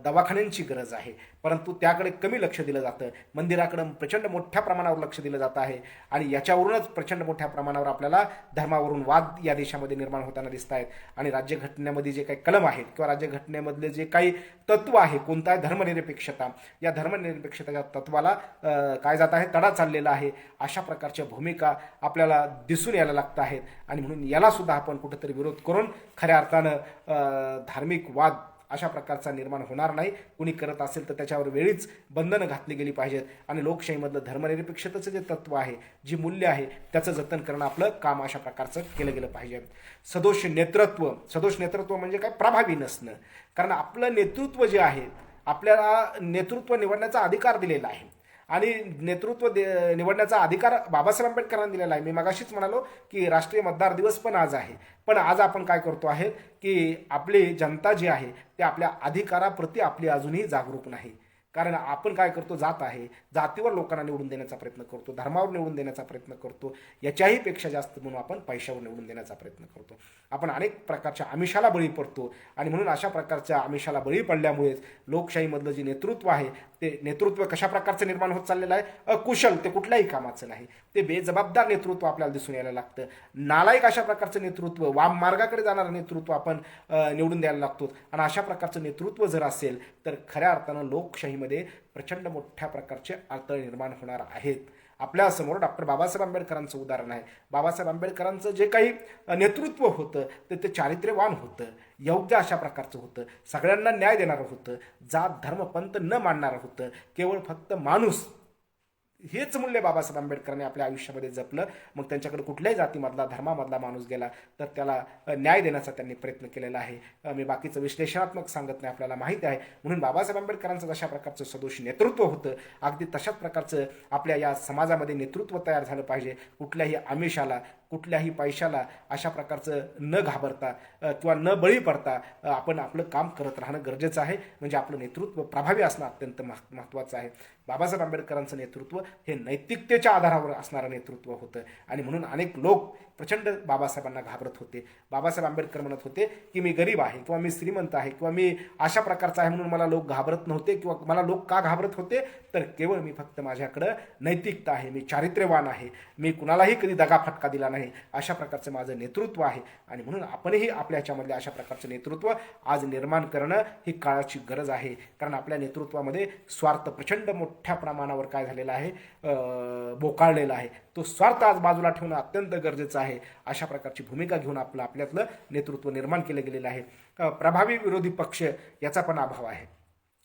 दवाखान्यांची गरज आहे, परंतु त्याकडे कमी लक्ष दिलं जातं. मंदिराकडे प्रचंड मोठ्या प्रमाणावर लक्ष दिलं जात आहे आणि याच्यावरूनच प्रचंड मोठ्या प्रमाणावर आपल्याला धर्मावरून वाद या देशामध्ये निर्माण होताना दिसत आहेत. आणि राज्यघटनेमध्ये जे काही कलम आहेत किंवा राज्यघटनेमधले जे काही तत्व आहे, कोणता धर्मनिरपेक्षता, या धर्मनिरपेक्षतेच्या तत्वाला काय जात आहे, तडा चाललेला आहे. अशा प्रकारच्या भूमिका आपल्याला दिसून यायला लागत आहेत आणि म्हणून याला सुद्धा आपण कुठेतरी विरोध करून खऱ्या अर्थानं धार्मिक वाद अशा प्रकारचा निर्माण होणार नाही. कुणी करत असेल तर त्याच्यावर वेळीच बंधनं घातली गेली पाहिजेत आणि लोकशाहीमधलं धर्मनिरपेक्षतेचं जे तत्व आहे, जी मूल्य आहे, त्याचं जतन करणं आपलं काम अशा प्रकारचं केलं गेलं पाहिजे. सदोष नेतृत्व म्हणजे काय, प्रभावी नसणं. कारण आपलं नेतृत्व जे आहे, आपल्याला नेतृत्व निवडण्याचा अधिकार दिलेला आहे आणि नेतृत्व निवडण्याचा अधिकार बाबासाहेब आंबेडकरांनी दिलेला आहे. मी मगाशीच म्हणालो की राष्ट्रीय मतदार दिवस पण आज आहे, पण आज आपण काय करतो आहे की आपली जनता जी आहे ते आपल्या अधिकाराप्रती आपली अजूनही जागरूक नाही. कारण आपण काय करतो, जात आहे, जातीवर लोकांना निवडून देण्याचा प्रयत्न करतो, धर्मावर निवडून देण्याचा प्रयत्न करतो, याच्याही पेक्षा जास्त म्हणून आपण पैशावर निवडून देण्याचा प्रयत्न करतो. आपण अनेक प्रकारच्या आमिषाला बळी पडतो आणि म्हणून अशा प्रकारच्या आमिषाला बळी पडल्यामुळेच लोकशाहीमधलं जे नेतृत्व आहे ते नेतृत्व कशा प्रकारचं निर्माण होत चाललेलं आहे, अकुशल, ते कुठल्याही कामाचं नाही, ते बेजबाबदार नेतृत्व आपल्याला दिसून यायला लागतं. नालायक अशा प्रकारचं नेतृत्व, वाम मार्गाकडे जाणारं नेतृत्व आपण निवडून द्यायला लागतो आणि अशा प्रकारचं नेतृत्व जर असेल तर खऱ्या अर्थानं लोकशाहीमध्ये प्रचंड मोठ्या प्रकारचे अडथळे निर्माण होणार आहेत. आपल्यासमोर डॉक्टर बाबासाहेब आंबेडकरांचं उदाहरण आहे. बाबासाहेब आंबेडकरांचं जे काही नेतृत्व होतं ते चारित्र्यवान होतं, योग्य अशा प्रकारचं होतं, सगळ्यांना न्याय देणारं होतं, जात धर्म पंथ न मानणारं होतं, केवळ फक्त माणूस हेच मूल्य बाबासाहेब आंबेडकरांनी आपल्या आयुष्यामध्ये जपलं. मग त्यांच्याकडे कुठल्याही जातीमधला, धर्मामधला माणूस गेला तर त्याला न्याय देण्याचा त्यांनी प्रयत्न केलेला आहे. मी बाकीचं विश्लेषणात्मक सांगत नाही, आपल्याला माहिती आहे. म्हणून बाबासाहेब आंबेडकरांचं जशा प्रकारचं सदोष नेतृत्व होतं, अगदी तशाच प्रकारचं आपल्या या समाजामध्ये नेतृत्व तयार झालं पाहिजे. कुठल्याही आमिषाला, कुठल्याही पैशाला अशा प्रकारचं न घाबरता किंवा न बळी पडता आपण आपलं काम करत राहणं गरजेचं आहे. म्हणजे आपलं नेतृत्व प्रभावी असणं अत्यंत महत्त्वाचं आहे. बाबासाहेब आंबेडकरांचं नेतृत्व हे नैतिकतेच्या आधारावर असणारं नेतृत्व होतं आणि म्हणून अनेक लोक प्रचंड बाबासाहेबांना घाबरत होते. बाबासाहेब आंबेडकर म्हणत होते की मी गरीब आहे किंवा मी श्रीमंत आहे किंवा मी अशा प्रकारचा आहे म्हणून मला लोक घाबरत नव्हते. किंवा मला लोक का घाबरत होते, तर केवळ मी फक्त माझ्याकडं नैतिकता आहे, मी चारित्र्यवान आहे, मी कुणालाही कधी दगाफटका दिला नाही, अशा प्रकारचं माझं नेतृत्व आहे. आणि म्हणून आपणही आपल्या ह्याच्यामधल्या अशा प्रकारचं नेतृत्व आज निर्माण करणं ही काळाची गरज आहे. कारण आपल्या नेतृत्वामध्ये स्वार्थ प्रचंड मोठ्या प्रमाणावर काय झालेला आहे, बोकाळलेला आहे. तो स्वार्थ आज बाजूला ठेवणं अत्यंत गरजेचं आहे. अशा प्रकारची भूमिका घेऊन आपल्यातलं नेतृत्व निर्माण केलं गेलेलं आहे. प्रभावी विरोधी पक्ष याचा पण अभाव आहे.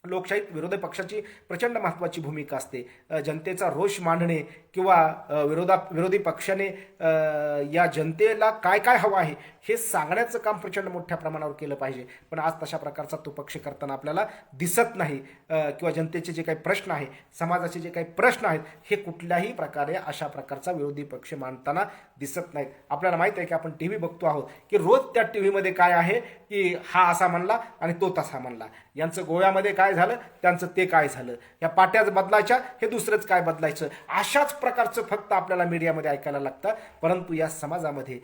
लोकशाहीत विरोधी पक्षाची प्रचंड महत्त्वाची भूमिका असते. जनतेचा रोष मांडणे किंवा विरोधी पक्षाने या जनतेला काय काय हवं आहे हे सांगण्याचं काम प्रचंड मोठ्या प्रमाणावर केलं पाहिजे. पण आज तशा प्रकारचा तो पक्ष करताना आपल्याला दिसत नाही. किंवा जनतेचे जे काही प्रश्न आहे, समाजाचे जे काही प्रश्न आहेत, हे कुठल्याही प्रकारे अशा प्रकारचा विरोधी पक्ष मांडताना दिसत नाहीत. आपल्याला माहीत आहे की आपण टी व्ही बघतो आहोत की रोज त्या टी व्हीमध्ये काय आहे की हा असा म्हणला आणि तो तसा म्हणला, यांचं गोव्यामध्ये काय झालं, त्यांचं ते काय झालं, या पाट्याच बदलायच्या, हे दुसरंच काय बदलायचं, अशाच प्रकारचं फक्त आपल्याला मीडियामध्ये ऐकायला लागतं. परंतु या समाजामध्ये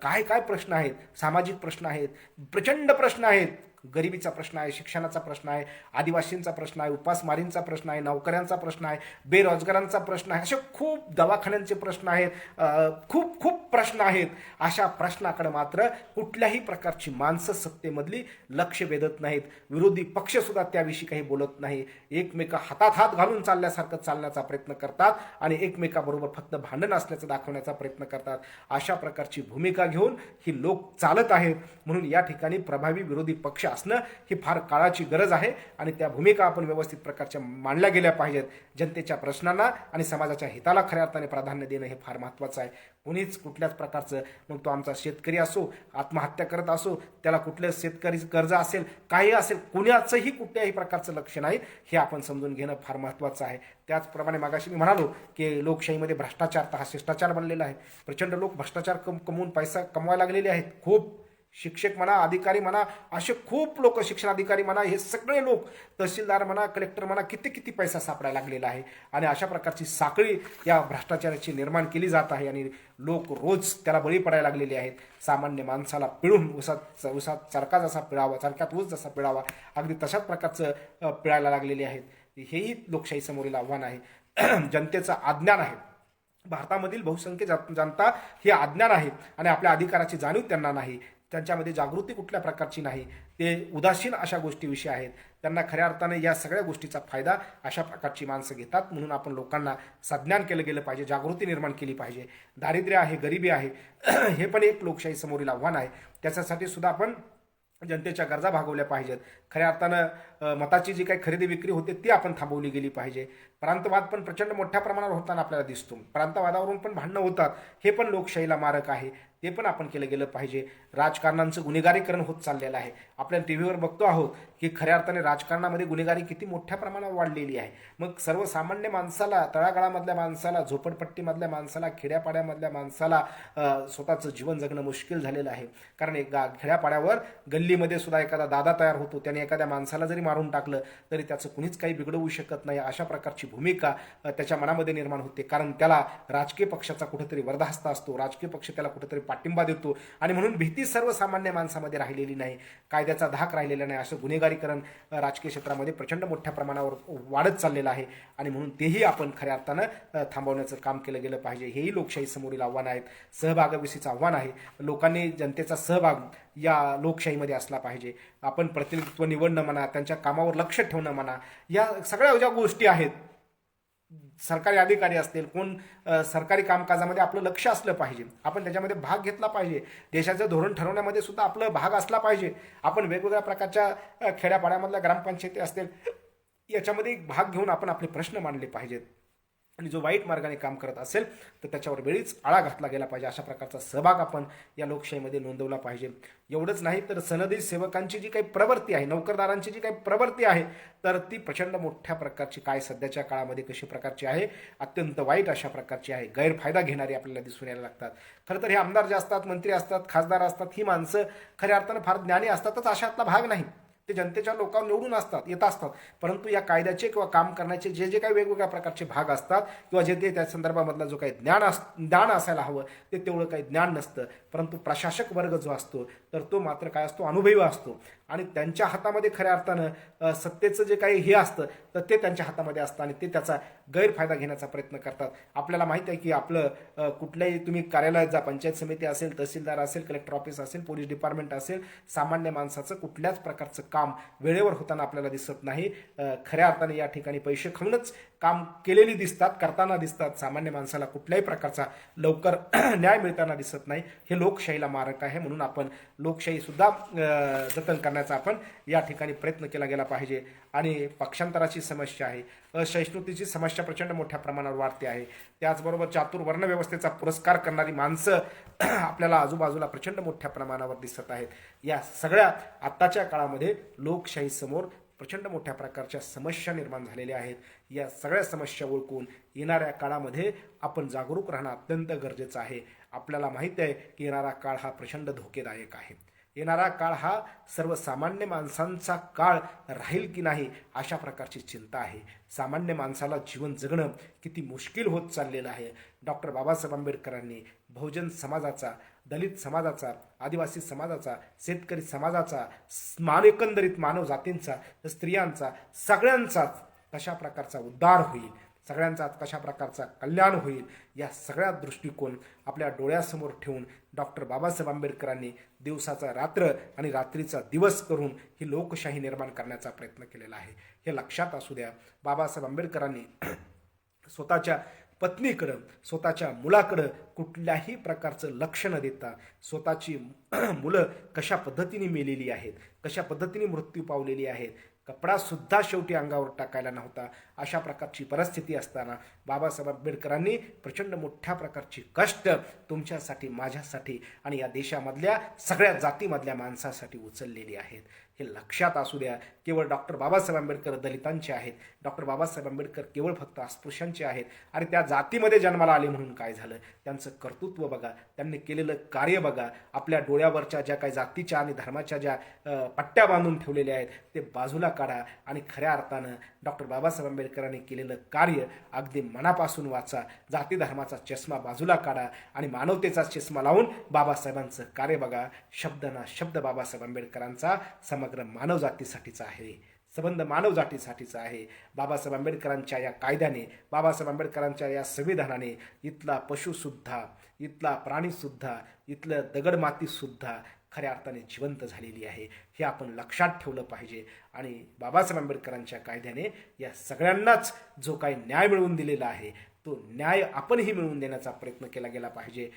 काय काय प्रश्न आहेत, सामाजिक प्रश्न आहेत, प्रचंड प्रश्न आहेत. गरिबीचा प्रश्न आहे, शिक्षणाचा प्रश्न आहे, आदिवासींचा प्रश्न आहे, उपासमारींचा प्रश्न आहे, नोकऱ्यांचा प्रश्न आहे, बेरोजगारांचा प्रश्न आहे, असे खूप दवाखान्यांचे प्रश्न आहेत, खूप खूप प्रश्न आहेत. अशा प्रश्नाकडे मात्र कुठल्याही प्रकारची माणसं सत्तेमधली लक्ष वेधत नाहीत. विरोधी पक्षसुद्धा त्याविषयी काही बोलत नाही. एकमेका हातात हात घालून चालल्यासारखं चालण्याचा प्रयत्न करतात आणि एकमेकाबरोबर फक्त भांडण असल्याचं दाखवण्याचा प्रयत्न करतात. अशा प्रकारची भूमिका घेऊन ही लोक चालत आहेत. म्हणून या ठिकाणी प्रभावी विरोधी पक्ष असणं ही फार काळाची गरज आहे आणि त्या भूमिका आपण व्यवस्थित प्रकारच्या मांडल्या गेल्या पाहिजेत. जनतेच्या प्रश्नांना आणि समाजाच्या हिताला खऱ्या अर्थाने प्राधान्य देणं हे फार महत्त्वाचं आहे. कुणीच कुठल्याच प्रकारचं, मग तो आमचा शेतकरी असो, आत्महत्या करत असो, त्याला कुठलं शेतकरी कर्ज असेल, काही असेल, कुणाचंही कुठल्याही प्रकारचं लक्ष नाही, हे आपण समजून घेणं फार महत्त्वाचं आहे. त्याचप्रमाणे मागाशी मी म्हणालो की लोकशाहीमध्ये भ्रष्टाचार तर हा शिष्टाचार बनलेला आहे. प्रचंड लोक भ्रष्टाचार कमवून पैसा कमवायला लागलेले आहेत. खूप शिक्षक म्हणा, अधिकारी म्हणा, असे खूप लोक, शिक्षण अधिकारी म्हणा, हे सगळे लोक, तहसीलदार म्हणा, कलेक्टर म्हणा, किती किती पैसा सापडायला लागलेला आहे. आणि अशा प्रकारची साखळी या भ्रष्टाचाराची निर्माण केली जात आहे आणि लोक रोज त्याला बळी पडायला लागलेले आहेत. सामान्य माणसाला पिळून उसात चरखा जसा पिळावा, चरख्यात ऊस जसा पिळावा, अगदी तशाच प्रकारचं पिळायला लागलेले आहेत. हेही लोकशाहीसमोरील आव्हान आहे. जनतेचं अज्ञान आहे. भारतामधील बहुसंख्य जनता ही अज्ञान आहे आणि आपल्या अधिकाराची जाणीव त्यांना नाही. त्यांच्यामध्ये जागृती कुठल्या प्रकारची नाही. ते उदासीन अशा गोष्टीविषयी आहेत. त्यांना खऱ्या अर्थाने या सगळ्या गोष्टीचा फायदा अशा प्रकारची माणसं घेतात. म्हणून आपण लोकांना सज्ञान केलं गेलं पाहिजे, जागृती निर्माण केली पाहिजे. दारिद्र्य आहे, गरिबी आहे, हे पण एक लोकशाहीसमोरील आव्हान आहे. त्याच्यासाठी सुद्धा आपण जनतेच्या गरजा भागवल्या पाहिजेत. खऱ्या अर्थानं मताची जी काही खरेदी विक्री होते ती आपण थांबवली गेली पाहिजे. प्रांतवाद पण प्रचंड मोठ्या प्रमाणावर होताना आपल्याला दिसतो. प्रांतवादावरून पण भांडणं होतात, हे पण लोकशाहीला मारक आहे. ते पण आपण केलं गेलं पाहिजे. राजकारणांचं गुन्हेगारीकरण होत चाललेलं आहे. आपल्या टी व्हीवर बघतो आहोत की खऱ्या अर्थाने राजकारणामध्ये गुन्हेगारी किती मोठ्या प्रमाणावर वाढलेली आहे. मग सर्वसामान्य माणसाला, तळागाळामधल्या माणसाला, झोपडपट्टीमधल्या माणसाला, खेड्यापाड्यामधल्या माणसाला स्वतःचं जीवन जगणं मुश्किल झालेलं आहे. कारण एक खेड्यापाड्यावर गल्लीमध्ये सुद्धा एखादा दादा तयार होतो, त्याने एखाद्या माणसाला जरी मारून टाकलं तरी त्याचं कुणीच काही बिघडवू शकत नाही. अशा प्रकारची भूमिका त्याच्या मनामध्ये निर्माण होते. कारण त्याला राजकीय पक्षाचा कुठेतरी वरदहस्त असतो, राजकीय पक्ष त्याला कुठेतरी पाठिंबा देतो आणि म्हणून भीती सर्वसामान्य माणसामध्ये राहिलेली नाही, कायद्याचा धाक राहिलेला नाही. असं गुन्हेगारीकरण राजकीय क्षेत्रामध्ये प्रचंड मोठ्या प्रमाणावर वाढत चाललेलं आहे आणि म्हणून तेही आपण खऱ्या अर्थानं थांबवण्याचं काम केलं गेलं पाहिजे. हेही लोकशाहीसमोरील आव्हान आहेत. सहभागाविषयीचं आव्हान आहे. लोकांनी, जनतेचा सहभाग या लोकशाहीमध्ये असला पाहिजे. आपण प्रतिनिधित्व निवडणं म्हणा, त्यांच्या कामावर लक्ष ठेवणं म्हणा, या सगळ्या ज्या गोष्टी आहेत, सरकारी अधिकारी असतील, कोण सरकारी कामकाजामध्ये आपलं लक्ष असलं पाहिजे. आपण त्याच्यामध्ये भाग घेतला पाहिजे. देशाचं धोरण ठरवण्यामध्ये सुद्धा आपलं भाग असला पाहिजे. आपण वेगवेगळ्या प्रकारच्या खेड्यापाड्यामधल्या ग्रामपंचायती असतील, याच्यामध्ये भाग घेऊन आपण आपले प्रश्न मांडले पाहिजेत. आणि जो वाईट मार्गाने काम करत असेल तर त्याच्यावर वेळीच आळा घातला गेला पाहिजे. अशा प्रकारचा सहभाग आपण या लोकशाहीमध्ये नोंदवला पाहिजे. एवढंच नाही तर सनदी सेवकांची जी काही प्रवृत्ती आहे, नोकरदारांची जी काही प्रवृत्ती आहे, तर ती प्रचंड मोठ्या प्रकारची, काय सध्याच्या काळामध्ये कशी प्रकारची आहे, अत्यंत वाईट अशा प्रकारची आहे. गैरफायदा घेणारी आपल्याला दिसून यायला लागतात. खरं तर हे आमदार जे असतात, मंत्री असतात, खासदार असतात, ही माणसं खऱ्या अर्थानं फार ज्ञानी असतातच अशातला भाग नाही. ते जनतेच्या लोकांवर निवडून येत असतात. परंतु या कायद्याचे किंवा काम करण्याचे जे जे काही वेगवेगळ्या प्रकारचे भाग असतात किंवा जे ते त्या संदर्भामधला जो काही ज्ञान असायला हवं ते तेवढं काही ज्ञान नसतं. परंतु प्रशासक वर्ग जो असतो तर तो मात्र काय असतो, अनुभवी असतो आणि त्यांच्या हातामध्ये खऱ्या अर्थानं सत्तेचं जे काही हे असतं तर ते त्यांच्या हातामध्ये असतं आणि ते त्याचा गैरफायदा घेण्याचा प्रयत्न करतात. आपल्याला माहीत आहे की आपलं कुठल्याही तुम्ही कार्यालयात जा, पंचायत समिती असेल, तहसीलदार असेल, कलेक्टर ऑफिस असेल, पोलीस डिपार्टमेंट असेल, सामान्य माणसाचं कुठल्याच प्रकारचं काम वेळेवर होताना आपल्याला दिसत नाही. खऱ्या अर्थाने या ठिकाणी पैसे खाऊनच काम केलेली दिसतात, करताना दिसतात. सामान्य माणसाला कुठल्याही प्रकारचा लवकर न्याय मिळताना दिसत नाही. हे लोकशाहीला मारक आहे. म्हणून आपण लोकशाही सुद्धा जतन करण्याचा आपण या ठिकाणी प्रयत्न केला गेला पाहिजे. आणि पक्षांतराची समस्या आहे, असहिष्णुतेची समस्या प्रचंड मोठ्या प्रमाणावर वाढते आहे. त्याचबरोबर चातुर्वर्ण व्यवस्थेचा पुरस्कार करणारी माणसं आपल्याला आजूबाजूला प्रचंड मोठ्या प्रमाणावर दिसत आहेत. या सगळ्या आत्ताच्या काळामध्ये लोकशाहीसमोर प्रचंड मोठ्या प्रकारच्या समस्या निर्माण झालेल्या आहेत. या सगळ्या समस्या ओळखून येणाऱ्या काळामध्ये आपण जागरूक राहणं अत्यंत गरजेचं आहे. आपल्याला माहिती आहे की येणारा काळ हा प्रचंड धोकेदायक आहे. येणारा काळ हा सर्वसामान्य माणसांचा काळ राहील की नाही अशा प्रकारची चिंता आहे. सामान्य माणसाला जीवन जगणं किती मुश्किल होत चाललेलं आहे. डॉक्टर बाबासाहेब आंबेडकरांनी बहुजन समाजाचा, दलित समाजाचा, आदिवासी समाजाचा, शेतकरी समाजाचा, एकंदरीत मानव जातींचा, स्त्रियांचा, सगळ्यांचाच कशा प्रकारचा उद्धार होईल, सगळ्यांचा कशा प्रकारचा कल्याण होईल या सगळ्या दृष्टिकोन आपल्या डोळ्यासमोर ठेवून डॉक्टर बाबासाहेब आंबेडकरांनी दिवसाचा रात्र आणि रात्रीचा दिवस करून ही लोकशाही निर्माण करण्याचा प्रयत्न केलेला आहे. हे लक्षात असू द्या. बाबासाहेब आंबेडकरांनी स्वतःच्या पत्नीकडं, स्वतःच्या मुलाकडं कुठल्याही प्रकारचं लक्ष न देता स्वतःची मुलं कशा पद्धतीने मेलेली आहेत, कशा पद्धतीने मृत्यू पावलेली आहेत, कपडासुद्धा शेवटी अंगावर टाकायला नव्हता, अशा प्रकारची परिस्थिती असताना बाबासाहेब आंबेडकरांनी प्रचंड मोठ्या प्रकारची कष्ट तुमच्यासाठी, माझ्यासाठी आणि या देशामधल्या सगळ्या जातीमधल्या माणसासाठी उचललेली आहेत. हे लक्षात असू द्या. केवळ डॉक्टर बाबासाहेब आंबेडकर दलितांचे आहेत, डॉक्टर बाबासाहेब आंबेडकर केवळ फक्त अस्पृश्यांचे आहेत. आणि त्या जातीमध्ये जन्माला आले म्हणून काय झालं, त्यांचं कर्तृत्व बघा, त्यांनी केलेलं कार्य बघा. आपल्या डोळ्यावरच्या ज्या काही जातीच्या आणि धर्माच्या ज्या पट्ट्या बांधून ठेवलेल्या आहेत ते बाजूला काढा आणि खऱ्या अर्थानं डॉक्टर बाबासाहेब आंबेडकरांनी केलेलं कार्य अगदी मनापासून वाचा. जाती धर्माचा चष्मा बाजूला काढा आणि मानवतेचा चष्मा लावून बाबासाहेबांचं कार्य बघा. शब्द ना शब्द बाबासाहेब आंबेडकरांचा समग्र मानवजातीसाठीचा आहे, संबंध मानवजातीसाठीचा आहे. बाबासाहेब आंबेडकरांच्या या कायद्याने, बाबासाहेब आंबेडकरांच्या या संविधानाने इथला पशुसुद्धा, इथला प्राणीसुद्धा, इथलं दगडमातीसुद्धा खऱ्या अर्थाने जिवंत झालेली आहे. हे आपण लक्षात ठेवलं पाहिजे. आणि बाबासाहेब आंबेडकरांच्या कायद्याने या सगळ्यांनाच जो काही न्याय मिळवून दिलेला आहे तो न्याय आपणही मिळवून देण्याचा प्रयत्न केला गेला पाहिजे.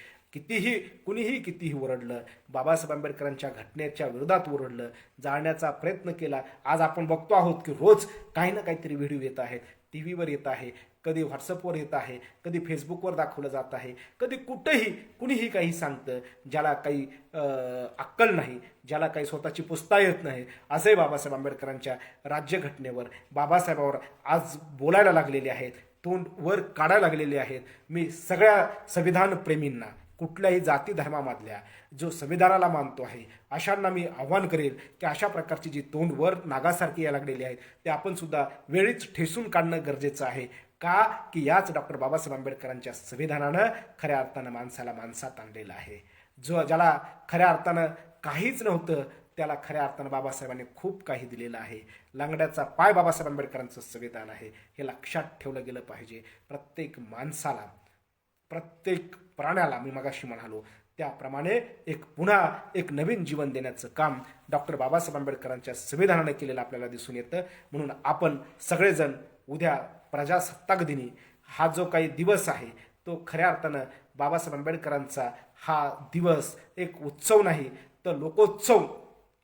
कुणीही कितीही ओरडलं, बाबासाहेब आंबेडकरांच्या घटनेच्या विरोधात ओरडलं, जाळण्याचा प्रयत्न केला. आज आपण बघतो आहोत की रोज काही ना काहीतरी व्हिडिओ येत आहेत, टी व्हीवर येत आहे, कधी व्हॉट्सअपवर येत आहे, कधी फेसबुकवर दाखवलं जात आहे, कधी कुणीही काही सांगतं. ज्याला काही अक्कल नाही, ज्याला काही स्वतःची पुसता येत नाही, असे बाबासाहेब आंबेडकरांच्या राज्यघटनेवर, बाबासाहेबावर आज बोलायला लागलेले आहेत, तोंड वर काढायला लागलेले आहेत. मी सगळ्या संविधान प्रेमींना, कुठल्याही जाती धर्मामधल्या जो संविधानाला मानतो आहे अशांना मी आव्हान करेल की अशा प्रकारची जी तोंड वर नागासारखी यायला लागलेली आहेत ते आपण सुद्धा वेळीच ठेसून काढणं गरजेचं आहे. का की याच डॉक्टर बाबासाहेब आंबेडकरांच्या संविधानानं खऱ्या अर्थानं माणसाला माणसात आणलेलं आहे. ज्याला खऱ्या अर्थानं काहीच नव्हतं त्याला खऱ्या अर्थानं बाबासाहेबांनी खूप काही दिलेलं आहे. लांगड्याचा पाय बाबासाहेब आंबेडकरांचं संविधान आहे. हे लक्षात ठेवलं गेलं पाहिजे. प्रत्येक माणसाला, प्रत्येक प्राण्याला, मी मगाशी म्हणालो त्याप्रमाणे पुन्हा एक नवीन जीवन देण्याचं काम डॉक्टर बाबासाहेब आंबेडकरांच्या संविधानाने केलेलं आपल्याला दिसून येतं. म्हणून आपण सगळेजण उद्या प्रजासत्ताक दिनी हा जो काही दिवस आहे तो खऱ्या अर्थानं बाबासाहेब आंबेडकरांचा हा दिवस एक उत्सव नाही तर लोकोत्सव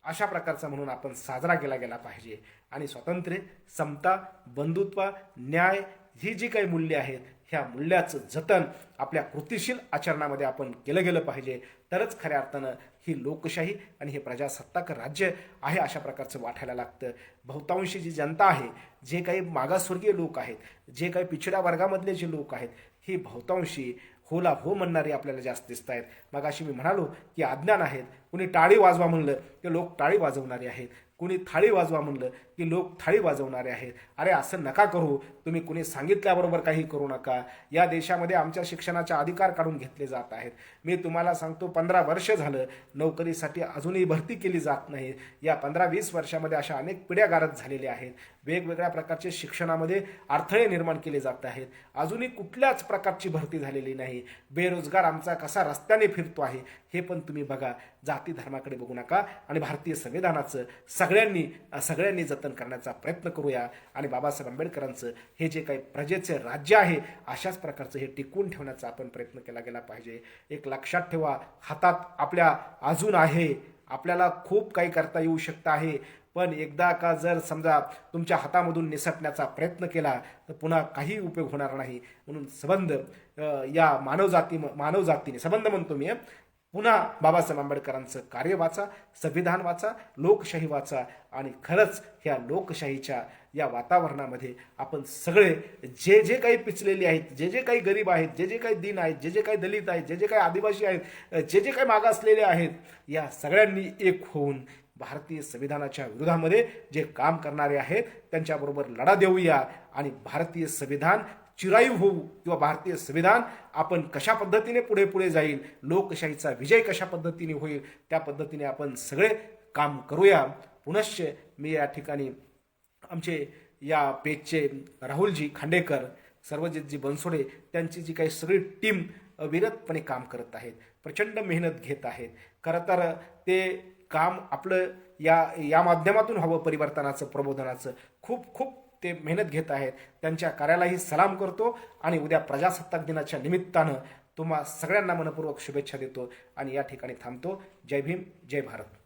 अशा प्रकारचा म्हणून आपण साजरा केला गेला पाहिजे. आणि स्वातंत्र्य, समता, बंधुत्व, न्याय ही जी काही मूल्ये आहेत ह्या मूल्याचं जतन आपल्या कृतिशील आचरणामध्ये आपण केलं गेलं पाहिजे. तरच खऱ्या अर्थानं ही लोकशाही आणि हे प्रजासत्ताक राज्य आहे अशा प्रकारचं वाटायला लागतं. बहुतांशी जी जनता आहे, जे काही मागासवर्गीय लोक आहेत, जे काही पिछड्या वर्गामधले जे लोक आहेत, ही बहुतांशी होला हो म्हणणारे आपल्याला जास्त दिसत आहेत. मगाशी मी म्हणालो की अज्ञान आहेत. कुणी टाळी वाजवा म्हणलं की लोक टाळी वाजवणारे आहेत, कुणी थाळी वाजवा म्हणलं की लोक थाळी वाजवणारे आहेत. अरे असं नका करू. तुम्ही कुणी सांगितल्याबरोबर काही करू नका. या देशामध्ये आमच्या शिक्षणाचे अधिकार काढून घेतले जात आहेत. मी तुम्हाला सांगतो 15 वर्ष झालं नोकरीसाठी अजूनही भरती केली जात नाही. या 15-20 वर्षामध्ये अशा अनेक पिढ्या गारद झालेल्या आहेत. वेगवेगळ्या प्रकारचे शिक्षणामध्ये अडथळे निर्माण केले जात आहेत. अजूनही कुठल्याच प्रकारची भरती झालेली नाही. बेरोजगार आमचा कसा रस्त्याने फिरतो आहे हे पण तुम्ही बघा. जाती धर्माकडे बघू नका आणि भारतीय संविधानाचं सगळ्यांनी जतन करण्याचा प्रयत्न करूया. आणि बाबासाहेब आंबेडकरांचं हे जे काही प्रजेचे राज्य आहे अशाच प्रकारचं हे टिकवून ठेवण्याचा आपण प्रयत्न केला गेला पाहिजे. एक लक्षात ठेवा, हातात आपल्या अजून आहे आपल्याला खूप काही करता येऊ शकतं आहे, पण एकदा का जर समजा तुमच्या हातामधून निसटण्याचा प्रयत्न केला तर पुन्हा काही उपयोग होणार नाही. म्हणून संबंध या मानवजातीने संबंध म्हणतो मी, पुन्हा बाबासाहेब आंबेडकरांचं कार्य वाचा, संविधान वाचा, लोकशाही वाचा आणि खरंच ह्या लोकशाहीच्या या वातावरणामध्ये आपण सगळे जे जे काही पिचलेले आहेत, जे जे काही गरीब आहेत, जे जे काही दीन आहेत, जे जे काही दलित आहेत, जे जे काही आदिवासी आहेत, जे जे काही मागासलेले आहेत, या सगळ्यांनी एक होऊन भारतीय संविधानाच्या विरोधामध्ये जे काम करणारे आहेत त्यांच्याबरोबर लढा देऊया आणि भारतीय संविधान चिरायू होऊ किंवा भारतीय संविधान आपण कशा पद्धतीने पुढे पुढे जाईल, लोकशाहीचा विजय कशा पद्धतीने होईल, त्या पद्धतीने आपण सगळे काम करूया. पुनश्च मी या ठिकाणी आमचे या पेजचे राहुलजी खांडेकर, सर्वजितजी बनसोडे, त्यांची जी काही सगळी टीम अविरतपणे काम करत आहेत, प्रचंड मेहनत घेत आहेत. खरं तर ते काम आपलं या माध्यमातून हवं, परिवर्तनाचं, प्रबोधनाचं. खूप खूप ते मेहनत घेत आहेत. त्यांच्या कार्यालाही सलाम करतो आणि उद्या प्रजासत्ताक दिनाच्या निमित्तानं तुम्हा सगळ्यांना मनपूर्वक शुभेच्छा देतो आणि या ठिकाणी थांबतो. जय भीम, जय भारत.